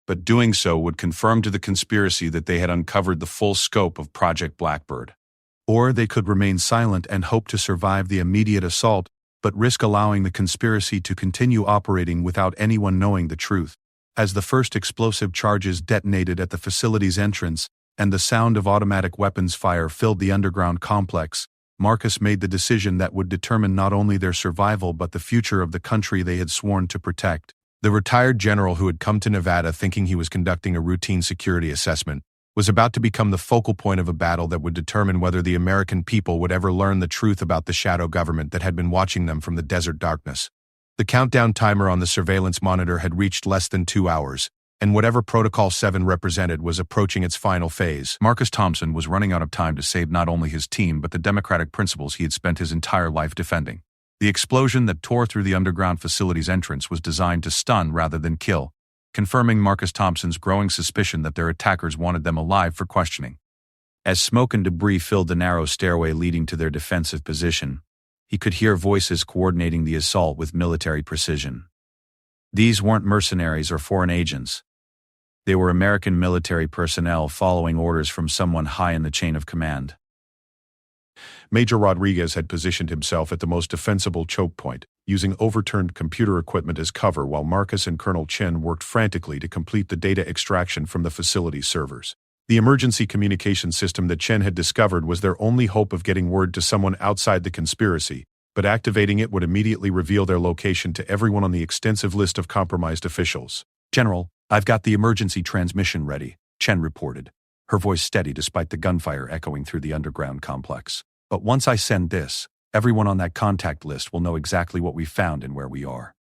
but doing so would confirm to the conspiracy that they had uncovered the full scope of Project Blackbird. Or they could remain silent and hope to survive the immediate assault, but risk allowing the conspiracy to continue operating without anyone knowing the truth. As the first explosive charges detonated at the facility's entrance, and the sound of automatic weapons fire filled the underground complex, Marcus made the decision that would determine not only their survival but the future of the country they had sworn to protect. The retired general who had come to Nevada thinking he was conducting a routine security assessment was about to become the focal point of a battle that would determine whether the American people would ever learn the truth about the shadow government that had been watching them from the desert darkness. The countdown timer on the surveillance monitor had reached less than 2 hours, and whatever Protocol 7 represented was approaching its final phase. Marcus Thompson was running out of time to save not only his team but the democratic principles he had spent his entire life defending. The explosion that tore through the underground facility's entrance was designed to stun rather than kill, confirming Marcus Thompson's growing suspicion that their attackers wanted them alive for questioning. As smoke and debris filled the narrow stairway leading to their defensive position, he could hear voices coordinating the assault with military precision. These weren't mercenaries or foreign agents. They were American military personnel following orders from someone high in the chain of command. Major Rodriguez had positioned himself at the most defensible choke point, using overturned computer equipment as cover while Marcus and Colonel Chen worked frantically to complete the data extraction from the facility's servers. The emergency communication system that Chen had discovered was their only hope of getting word to someone outside the conspiracy, but activating it would immediately reveal their location to everyone on the extensive list of compromised officials. "General, I've got the emergency transmission ready," Chen reported, her voice steady despite the gunfire echoing through the underground complex. "But once I send this, everyone on that contact list will know exactly what we found and where we are."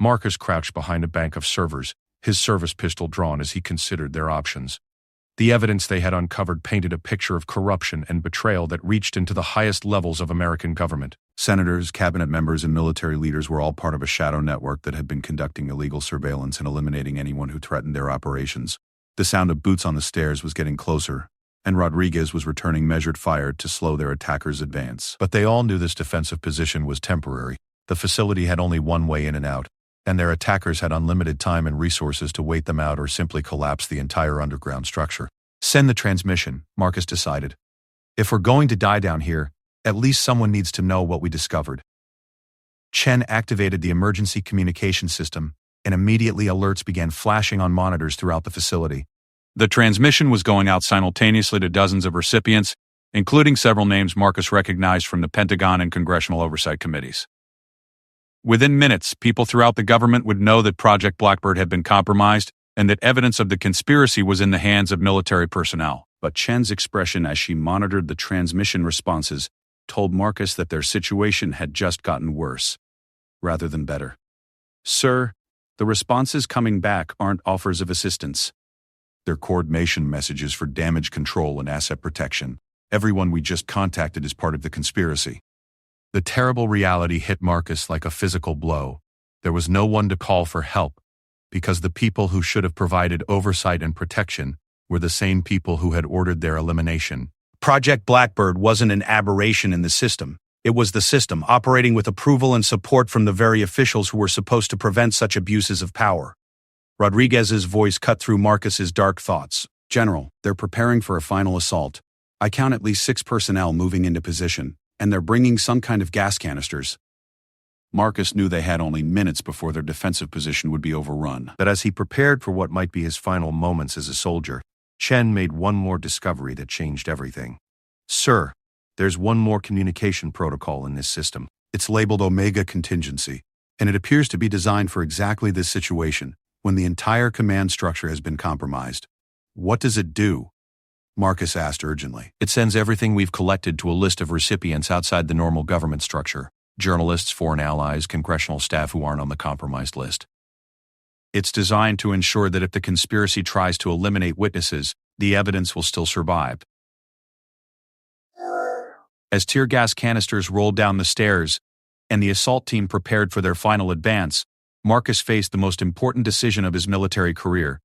Marcus crouched behind a bank of servers, his service pistol drawn as he considered their options. The evidence they had uncovered painted a picture of corruption and betrayal that reached into the highest levels of American government. Senators, cabinet members, and military leaders were all part of a shadow network that had been conducting illegal surveillance and eliminating anyone who threatened their operations. The sound of boots on the stairs was getting closer, and Rodriguez was returning measured fire to slow their attackers' advance. But they all knew this defensive position was temporary. The facility had only one way in and out, and their attackers had unlimited time and resources to wait them out or simply collapse the entire underground structure. "Send the transmission," Marcus decided. "If we're going to die down here, at least someone needs to know what we discovered." Chen activated the emergency communication system, and immediately alerts began flashing on monitors throughout the facility. The transmission was going out simultaneously to dozens of recipients, including several names Marcus recognized from the Pentagon and congressional oversight committees. Within minutes, people throughout the government would know that Project Blackbird had been compromised and that evidence of the conspiracy was in the hands of military personnel. But Chen's expression as she monitored the transmission responses told Marcus that their situation had just gotten worse, rather than better. "Sir, the responses coming back aren't offers of assistance. They're coordination messages for damage control and asset protection. Everyone we just contacted is part of the conspiracy." The terrible reality hit Marcus like a physical blow. There was no one to call for help, because the people who should have provided oversight and protection were the same people who had ordered their elimination. Project Blackbird wasn't an aberration in the system. It was the system operating with approval and support from the very officials who were supposed to prevent such abuses of power. Rodriguez's voice cut through Marcus's dark thoughts. "General, they're preparing for a final assault. I count at least 6 personnel moving into position, and they're bringing some kind of gas canisters." Marcus knew they had only minutes before their defensive position would be overrun. But as he prepared for what might be his final moments as a soldier, Chen made one more discovery that changed everything. "Sir, there's one more communication protocol in this system. It's labeled Omega Contingency, and it appears to be designed for exactly this situation, when the entire command structure has been compromised." "What does it do?" Marcus asked urgently. "It sends everything we've collected to a list of recipients outside the normal government structure. Journalists, foreign allies, congressional staff who aren't on the compromised list. It's designed to ensure that if the conspiracy tries to eliminate witnesses, the evidence will still survive." As tear gas canisters rolled down the stairs, and the assault team prepared for their final advance, Marcus faced the most important decision of his military career.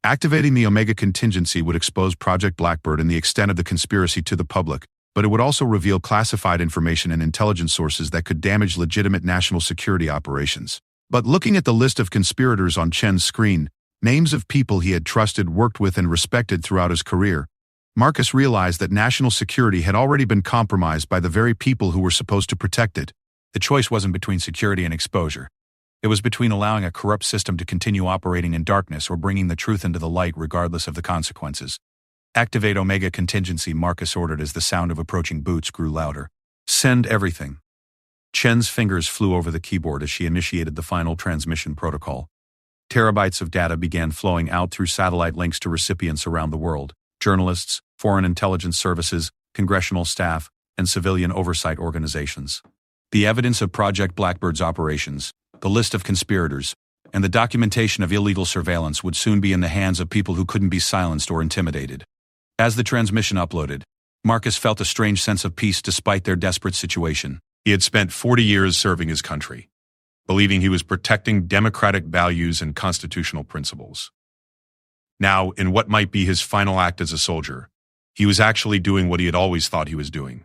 Activating the Omega contingency would expose Project Blackbird and the extent of the conspiracy to the public, but it would also reveal classified information and intelligence sources that could damage legitimate national security operations. But looking at the list of conspirators on Chen's screen, names of people he had trusted, worked with, and respected throughout his career, Marcus realized that national security had already been compromised by the very people who were supposed to protect it. The choice wasn't between security and exposure. It was between allowing a corrupt system to continue operating in darkness or bringing the truth into the light regardless of the consequences. "Activate Omega contingency," Marcus ordered as the sound of approaching boots grew louder. "Send everything." Chen's fingers flew over the keyboard as she initiated the final transmission protocol. Terabytes of data began flowing out through satellite links to recipients around the world: journalists, foreign intelligence services, congressional staff, and civilian oversight organizations. The evidence of Project Blackbird's operations, the list of conspirators, and the documentation of illegal surveillance would soon be in the hands of people who couldn't be silenced or intimidated. As the transmission uploaded, Marcus felt a strange sense of peace despite their desperate situation. He had spent 40 years serving his country, believing he was protecting democratic values and constitutional principles. Now, in what might be his final act as a soldier, he was actually doing what he had always thought he was doing: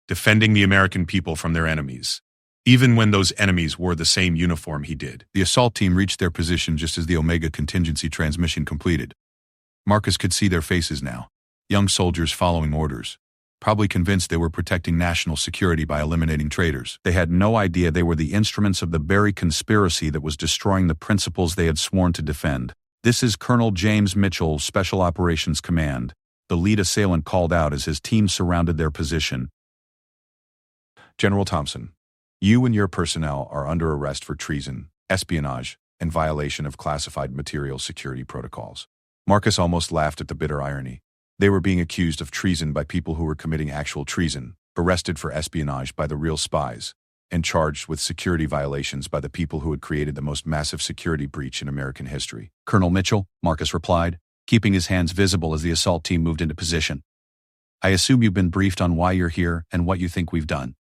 defending the American people from their enemies, even when those enemies wore the same uniform he did. The assault team reached their position just as the Omega contingency transmission completed. Marcus could see their faces now, young soldiers following orders, probably convinced they were protecting national security by eliminating traitors. They had no idea they were the instruments of the very conspiracy that was destroying the principles they had sworn to defend. "This is Colonel James Mitchell, Special Operations Command," the lead assailant called out as his team surrounded their position. "General Thompson, you and your personnel are under arrest for treason, espionage, and violation of classified material security protocols." Marcus almost laughed at the bitter irony. They were being accused of treason by people who were committing actual treason, arrested for espionage by the real spies, and charged with security violations by the people who had created the most massive security breach in American history. "Colonel Mitchell," Marcus replied, keeping his hands visible as the assault team moved into position. "I assume you've been briefed on why you're here and what you think we've done.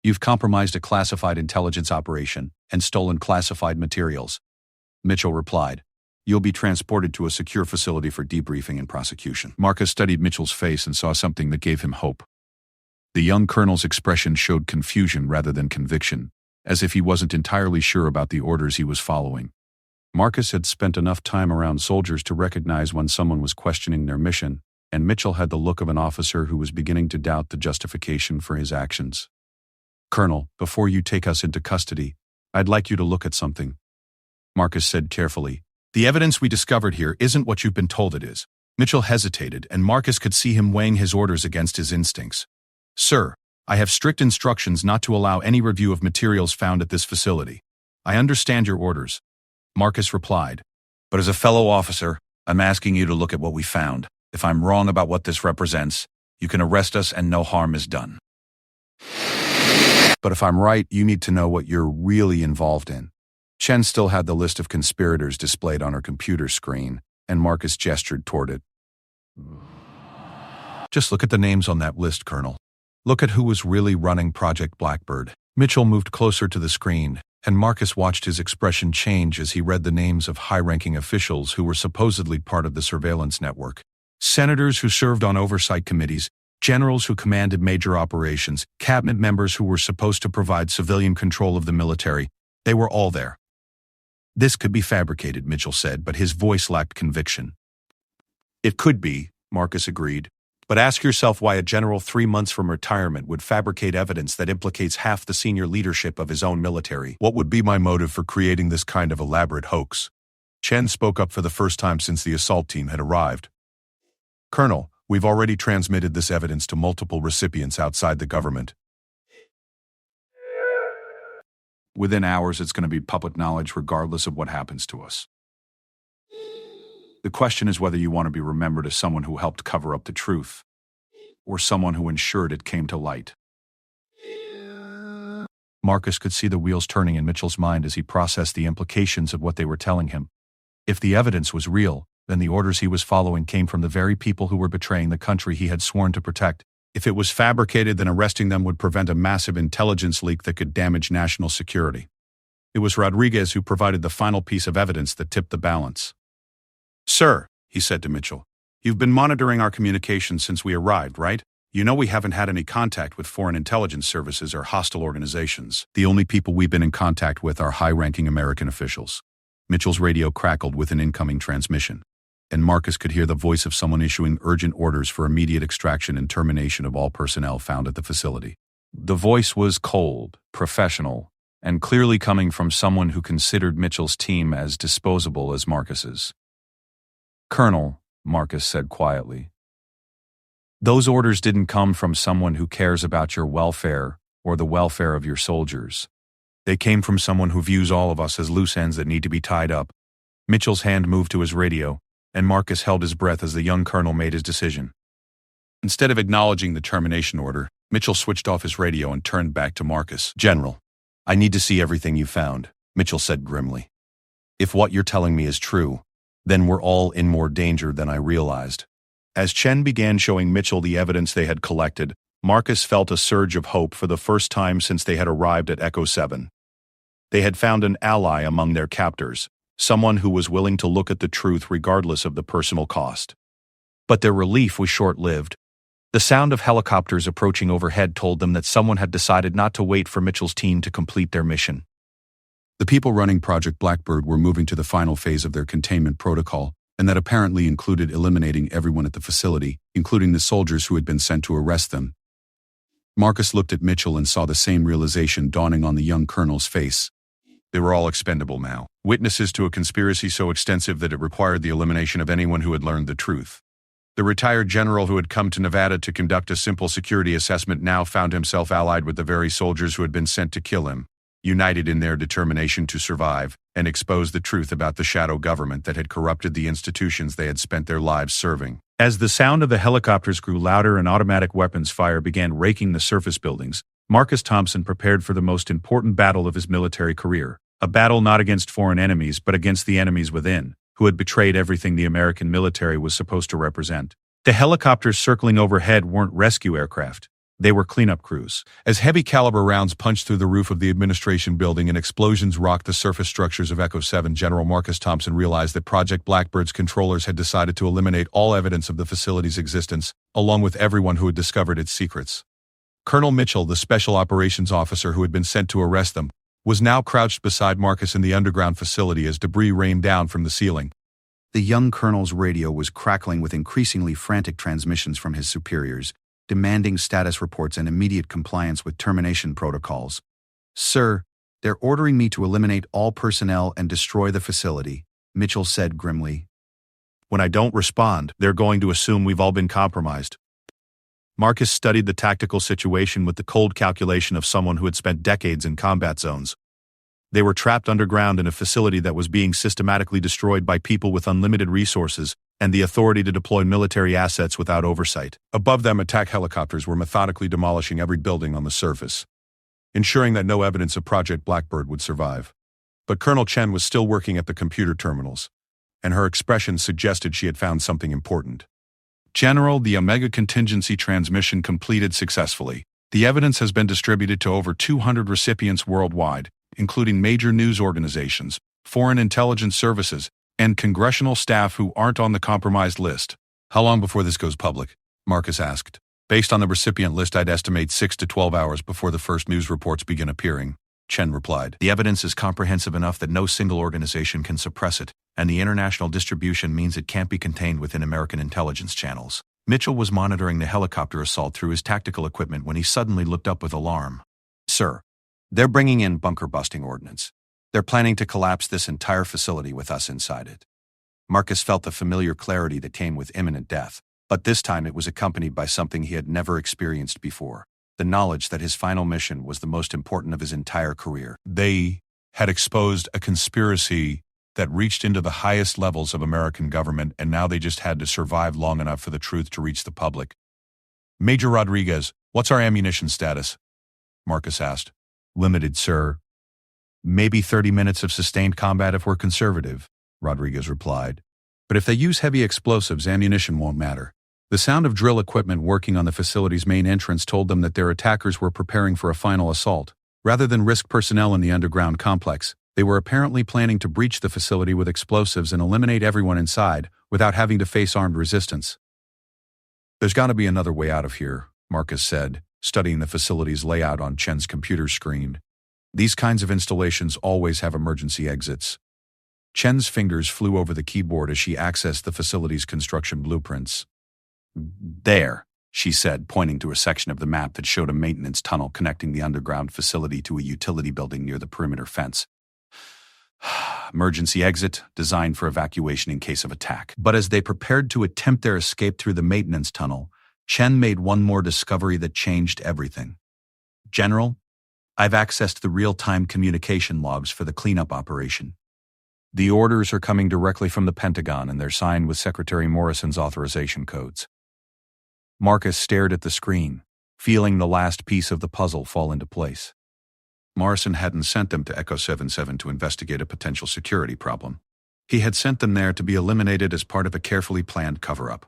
You've compromised a classified intelligence operation and stolen classified materials." Mitchell replied, "You'll be transported to a secure facility for debriefing and prosecution." Marcus studied Mitchell's face and saw something that gave him hope. The young colonel's expression showed confusion rather than conviction, as if he wasn't entirely sure about the orders he was following. Marcus had spent enough time around soldiers to recognize when someone was questioning their mission, and Mitchell had the look of an officer who was beginning to doubt the justification for his actions. "Colonel, before you take us into custody, I'd like you to look at something," Marcus said carefully. "The evidence we discovered here isn't what you've been told it is." Mitchell hesitated, and Marcus could see him weighing his orders against his instincts. "Sir, I have strict instructions not to allow any review of materials found at this facility. I understand your orders," Marcus replied. "But as a fellow officer, I'm asking you to look at what we found. If I'm wrong about what this represents, you can arrest us and no harm is done. But if I'm right, you need to know what you're really involved in." Chen still had the list of conspirators displayed on her computer screen, and Marcus gestured toward it. "Just look at the names on that list, Colonel. Look at who was really running Project Blackbird." Mitchell moved closer to the screen, and Marcus watched his expression change as he read the names of high-ranking officials who were supposedly part of the surveillance network. Senators who served on oversight committees, generals who commanded major operations, cabinet members who were supposed to provide civilian control of the military. They were all there. "This could be fabricated," Mitchell said, but his voice lacked conviction. "It could be," Marcus agreed. "But ask yourself why a general 3 months from retirement would fabricate evidence that implicates half the senior leadership of his own military. What would be my motive for creating this kind of elaborate hoax?" Chen spoke up for the first time since the assault team had arrived. "Colonel, we've already transmitted this evidence to multiple recipients outside the government. Within hours, it's going to be public knowledge regardless of what happens to us. The question is whether you want to be remembered as someone who helped cover up the truth, or someone who ensured it came to light." Marcus could see the wheels turning in Mitchell's mind as he processed the implications of what they were telling him. If the evidence was real, then the orders he was following came from the very people who were betraying the country he had sworn to protect. If it was fabricated, then arresting them would prevent a massive intelligence leak that could damage national security. It was Rodriguez who provided the final piece of evidence that tipped the balance. "Sir," he said to Mitchell, "you've been monitoring our communications since we arrived, right? You know we haven't had any contact with foreign intelligence services or hostile organizations. The only people we've been in contact with are high-ranking American officials." Mitchell's radio crackled with an incoming transmission, and Marcus could hear the voice of someone issuing urgent orders for immediate extraction and termination of all personnel found at the facility. The voice was cold, professional, and clearly coming from someone who considered Mitchell's team as disposable as Marcus's. "Colonel," Marcus said quietly, "those orders didn't come from someone who cares about your welfare or the welfare of your soldiers. They came from someone who views all of us as loose ends that need to be tied up." Mitchell's hand moved to his radio, and Marcus held his breath as the young colonel made his decision. Instead of acknowledging the termination order, Mitchell switched off his radio and turned back to Marcus. "General, I need to see everything you found," Mitchell said grimly. "If what you're telling me is true, then we're all in more danger than I realized." As Chen began showing Mitchell the evidence they had collected, Marcus felt a surge of hope for the first time since they had arrived at Echo 7. They had found an ally among their captors, someone who was willing to look at the truth regardless of the personal cost. But their relief was short-lived. The sound of helicopters approaching overhead told them that someone had decided not to wait for Mitchell's team to complete their mission. The people running Project Blackbird were moving to the final phase of their containment protocol, and that apparently included eliminating everyone at the facility, including the soldiers who had been sent to arrest them. Marcus looked at Mitchell and saw the same realization dawning on the young colonel's face. They were all expendable now, witnesses to a conspiracy so extensive that it required the elimination of anyone who had learned the truth. The retired general who had come to Nevada to conduct a simple security assessment now found himself allied with the very soldiers who had been sent to kill him, united in their determination to survive and expose the truth about the shadow government that had corrupted the institutions they had spent their lives serving. As the sound of the helicopters grew louder and automatic weapons fire began raking the surface buildings, Marcus Thompson prepared for the most important battle of his military career, a battle not against foreign enemies but against the enemies within, who had betrayed everything the American military was supposed to represent. The helicopters circling overhead weren't rescue aircraft. They were cleanup crews. As heavy caliber rounds punched through the roof of the administration building and explosions rocked the surface structures of Echo 7, General Marcus Thompson realized that Project Blackbird's controllers had decided to eliminate all evidence of the facility's existence, along with everyone who had discovered its secrets. Colonel Mitchell, the special operations officer who had been sent to arrest them, was now crouched beside Marcus in the underground facility as debris rained down from the ceiling. The young colonel's radio was crackling with increasingly frantic transmissions from his superiors, demanding status reports and immediate compliance with termination protocols. "Sir, they're ordering me to eliminate all personnel and destroy the facility," Mitchell said grimly. "When I don't respond, they're going to assume we've all been compromised." Marcus studied the tactical situation with the cold calculation of someone who had spent decades in combat zones. They were trapped underground in a facility that was being systematically destroyed by people with unlimited resources and the authority to deploy military assets without oversight. Above them, attack helicopters were methodically demolishing every building on the surface, ensuring that no evidence of Project Blackbird would survive. But Colonel Chen was still working at the computer terminals, and her expression suggested she had found something important. "General, the Omega contingency transmission completed successfully. The evidence has been distributed to over 200 recipients worldwide, including major news organizations, foreign intelligence services, and congressional staff who aren't on the compromised list." "How long before this goes public?" Marcus asked. "Based on the recipient list, I'd estimate 6 to 12 hours before the first news reports begin appearing," Chen replied. "The evidence is comprehensive enough that no single organization can suppress it, and the international distribution means it can't be contained within American intelligence channels." Mitchell was monitoring the helicopter assault through his tactical equipment when he suddenly looked up with alarm. "Sir, they're bringing in bunker-busting ordnance. They're planning to collapse this entire facility with us inside it." Marcus felt the familiar clarity that came with imminent death, but this time it was accompanied by something he had never experienced before, the knowledge that his final mission was the most important of his entire career. They had exposed a conspiracy that reached into the highest levels of American government, and now they just had to survive long enough for the truth to reach the public. "Major Rodriguez, what's our ammunition status?" Marcus asked. "Limited, sir. Maybe 30 minutes of sustained combat if we're conservative," Rodriguez replied. "But if they use heavy explosives, ammunition won't matter. The sound of drill equipment working on the facility's main entrance told them that their attackers were preparing for a final assault. Rather than risk personnel in the underground complex, they were apparently planning to breach the facility with explosives and eliminate everyone inside without having to face armed resistance. "There's got to be another way out of here," Marcus said, studying the facility's layout on Chen's computer screen. "These kinds of installations always have emergency exits." Chen's fingers flew over the keyboard as she accessed the facility's construction blueprints. "There," she said, pointing to a section of the map that showed a maintenance tunnel connecting the underground facility to a utility building near the perimeter fence. "Emergency exit, designed for evacuation in case of attack." But as they prepared to attempt their escape through the maintenance tunnel, Chen made one more discovery that changed everything. "General, I've accessed the real-time communication logs for the cleanup operation. The orders are coming directly from the Pentagon and they're signed with Secretary Morrison's authorization codes." Marcus stared at the screen, feeling the last piece of the puzzle fall into place. Morrison hadn't sent them to Echo 77 to investigate a potential security problem. He had sent them there to be eliminated as part of a carefully planned cover-up.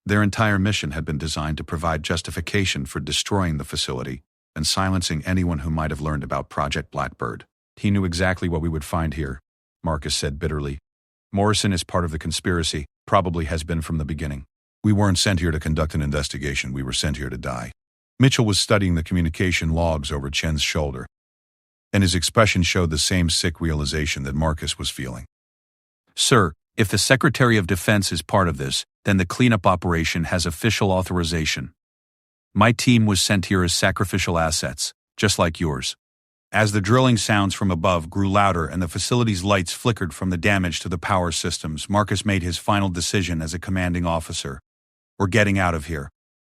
Their entire mission had been designed to provide justification for destroying the facility and silencing anyone who might have learned about Project Blackbird. "He knew exactly what we would find here," Marcus said bitterly. "Morrison is part of the conspiracy, probably has been from the beginning. We weren't sent here to conduct an investigation, we were sent here to die." Mitchell was studying the communication logs over Chen's shoulder, and his expression showed the same sick realization that Marcus was feeling. "Sir, if the Secretary of Defense is part of this, then the cleanup operation has official authorization. My team was sent here as sacrificial assets, just like yours." As the drilling sounds from above grew louder and the facility's lights flickered from the damage to the power systems, Marcus made his final decision as a commanding officer. "We're getting out of here,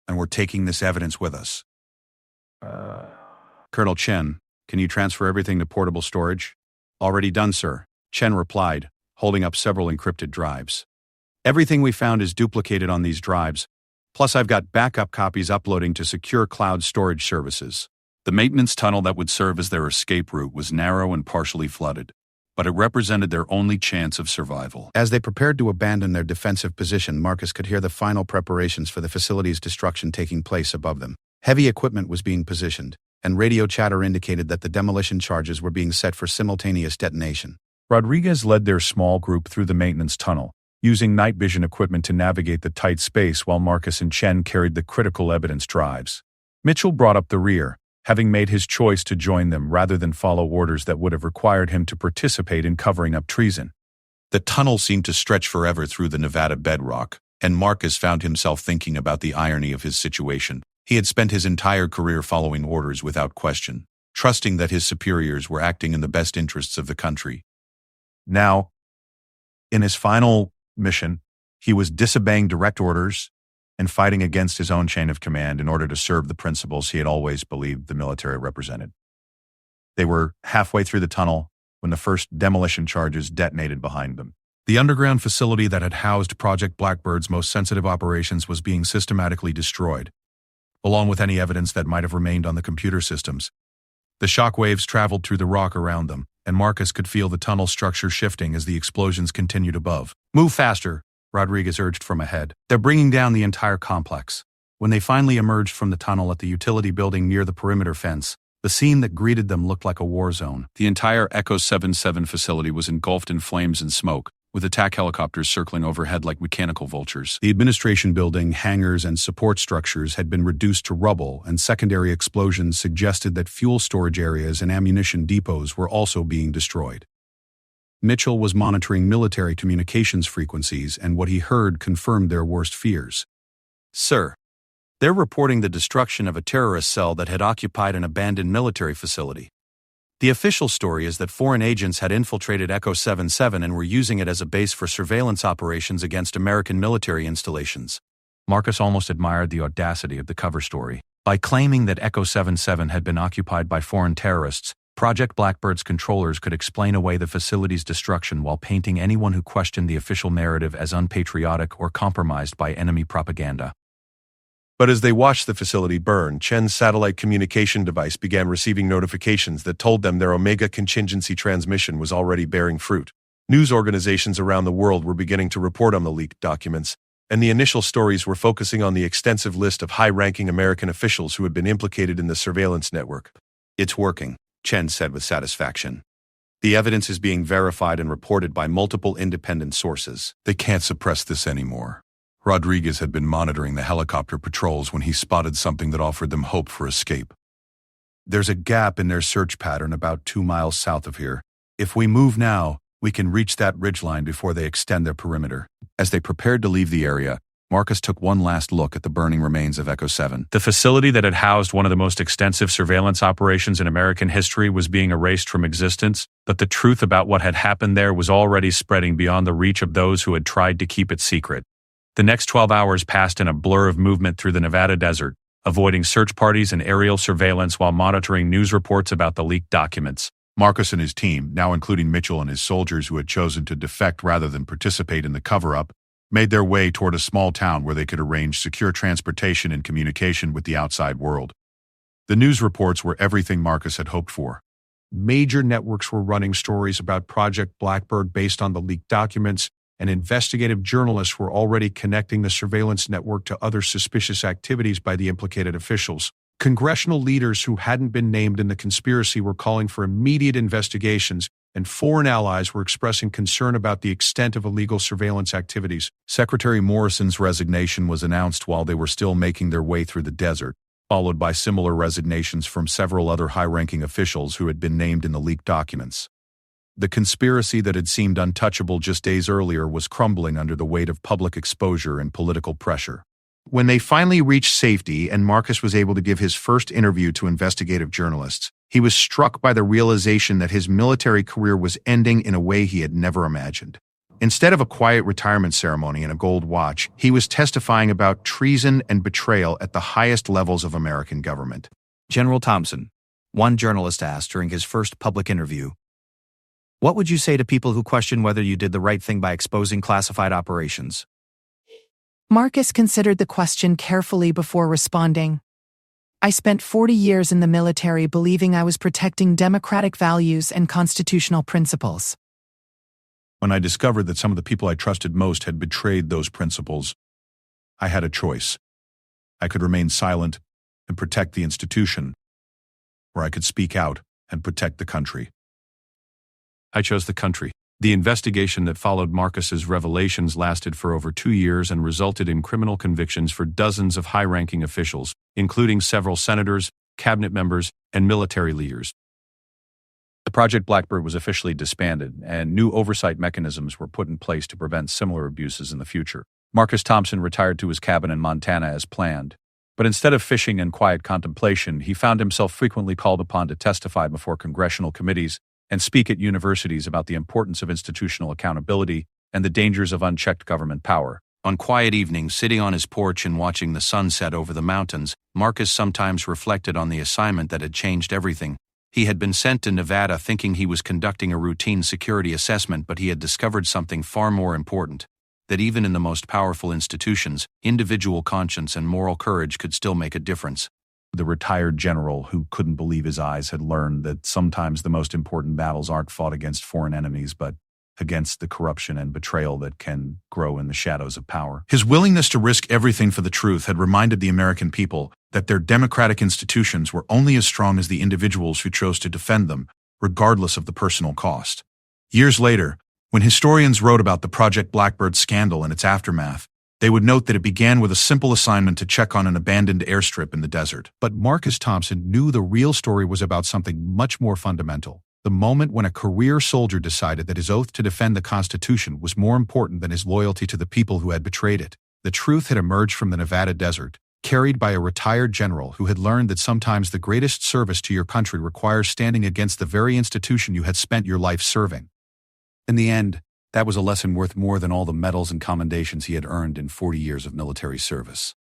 and we're taking this evidence with us." "Colonel Chen, can you transfer everything to portable storage?" "Already done, sir," Chen replied, holding up several encrypted drives. "Everything we found is duplicated on these drives, plus I've got backup copies uploading to secure cloud storage services." The maintenance tunnel that would serve as their escape route was narrow and partially flooded, but it represented their only chance of survival. As they prepared to abandon their defensive position, Marcus could hear the final preparations for the facility's destruction taking place above them. Heavy equipment was being positioned, and radio chatter indicated that the demolition charges were being set for simultaneous detonation. Rodriguez led their small group through the maintenance tunnel, using night vision equipment to navigate the tight space while Marcus and Chen carried the critical evidence drives. Mitchell brought up the rear, having made his choice to join them rather than follow orders that would have required him to participate in covering up treason. The tunnel seemed to stretch forever through the Nevada bedrock, and Marcus found himself thinking about the irony of his situation. He had spent his entire career following orders without question, trusting that his superiors were acting in the best interests of the country. Now, in his final mission, he was disobeying direct orders and fighting against his own chain of command in order to serve the principles he had always believed the military represented. They were halfway through the tunnel when the first demolition charges detonated behind them. The underground facility that had housed Project Blackbird's most sensitive operations was being systematically destroyed, along with any evidence that might have remained on the computer systems. The shock waves traveled through the rock around them, and Marcus could feel the tunnel structure shifting as the explosions continued above. "Move faster," Rodriguez urged from ahead. "They're bringing down the entire complex." When they finally emerged from the tunnel at the utility building near the perimeter fence, the scene that greeted them looked like a war zone. The entire Echo 77 facility was engulfed in flames and smoke, with attack helicopters circling overhead like mechanical vultures. The administration building, hangars, and support structures had been reduced to rubble, and secondary explosions suggested that fuel storage areas and ammunition depots were also being destroyed. Mitchell was monitoring military communications frequencies, and what he heard confirmed their worst fears. "Sir, they're reporting the destruction of a terrorist cell that had occupied an abandoned military facility. The official story is that foreign agents had infiltrated Echo 77 and were using it as a base for surveillance operations against American military installations." Marcus almost admired the audacity of the cover story. By claiming that Echo 77 had been occupied by foreign terrorists, Project Blackbird's controllers could explain away the facility's destruction while painting anyone who questioned the official narrative as unpatriotic or compromised by enemy propaganda. But as they watched the facility burn, Chen's satellite communication device began receiving notifications that told them their Omega contingency transmission was already bearing fruit. News organizations around the world were beginning to report on the leaked documents, and the initial stories were focusing on the extensive list of high-ranking American officials who had been implicated in the surveillance network. It's working, Chen said with satisfaction. The evidence is being verified and reported by multiple independent sources. They can't suppress this anymore. Rodriguez had been monitoring the helicopter patrols when he spotted something that offered them hope for escape. There's a gap in their search pattern about 2 miles south of here. If we move now, we can reach that ridgeline before they extend their perimeter. As they prepared to leave the area, Marcus took one last look at the burning remains of Echo 7. The facility that had housed one of the most extensive surveillance operations in American history was being erased from existence, but the truth about what had happened there was already spreading beyond the reach of those who had tried to keep it secret. The next 12 hours passed in a blur of movement through the Nevada desert, avoiding search parties and aerial surveillance while monitoring news reports about the leaked documents. Marcus and his team, now including Mitchell and his soldiers who had chosen to defect rather than participate in the cover-up, made their way toward a small town where they could arrange secure transportation and communication with the outside world. The news reports were everything Marcus had hoped for. Major networks were running stories about Project Blackbird based on the leaked documents, and investigative journalists were already connecting the surveillance network to other suspicious activities by the implicated officials. Congressional leaders who hadn't been named in the conspiracy were calling for immediate investigations, and foreign allies were expressing concern about the extent of illegal surveillance activities. Secretary Morrison's resignation was announced while they were still making their way through the desert, followed by similar resignations from several other high-ranking officials who had been named in the leaked documents. The conspiracy that had seemed untouchable just days earlier was crumbling under the weight of public exposure and political pressure. When they finally reached safety and Marcus was able to give his first interview to investigative journalists, he was struck by the realization that his military career was ending in a way he had never imagined. Instead of a quiet retirement ceremony and a gold watch, he was testifying about treason and betrayal at the highest levels of American government. General Thompson, one journalist asked during his first public interview, "What would you say to people who question whether you did the right thing by exposing classified operations?" Marcus considered the question carefully before responding. I spent 40 years in the military believing I was protecting democratic values and constitutional principles. When I discovered that some of the people I trusted most had betrayed those principles, I had a choice. I could remain silent and protect the institution, or I could speak out and protect the country. I chose the country. The investigation that followed Marcus's revelations lasted for over 2 years and resulted in criminal convictions for dozens of high-ranking officials, including several senators, cabinet members, and military leaders. The Project Blackbird was officially disbanded, and new oversight mechanisms were put in place to prevent similar abuses in the future. Marcus Thompson retired to his cabin in Montana as planned. But instead of fishing in quiet contemplation, he found himself frequently called upon to testify before congressional committees and speak at universities about the importance of institutional accountability and the dangers of unchecked government power. On quiet evenings, sitting on his porch and watching the sunset over the mountains, Marcus sometimes reflected on the assignment that had changed everything. He had been sent to Nevada thinking he was conducting a routine security assessment, but he had discovered something far more important, that even in the most powerful institutions, individual conscience and moral courage could still make a difference. The retired general who couldn't believe his eyes had learned that sometimes the most important battles aren't fought against foreign enemies, but against the corruption and betrayal that can grow in the shadows of power. His willingness to risk everything for the truth had reminded the American people that their democratic institutions were only as strong as the individuals who chose to defend them, regardless of the personal cost. Years later, when historians wrote about the Project Blackbird scandal and its aftermath, they would note that it began with a simple assignment to check on an abandoned airstrip in the desert. But Marcus Thompson knew the real story was about something much more fundamental. The moment when a career soldier decided that his oath to defend the Constitution was more important than his loyalty to the people who had betrayed it. The truth had emerged from the Nevada desert, carried by a retired general who had learned that sometimes the greatest service to your country requires standing against the very institution you had spent your life serving. In the end, that was a lesson worth more than all the medals and commendations he had earned in 40 years of military service.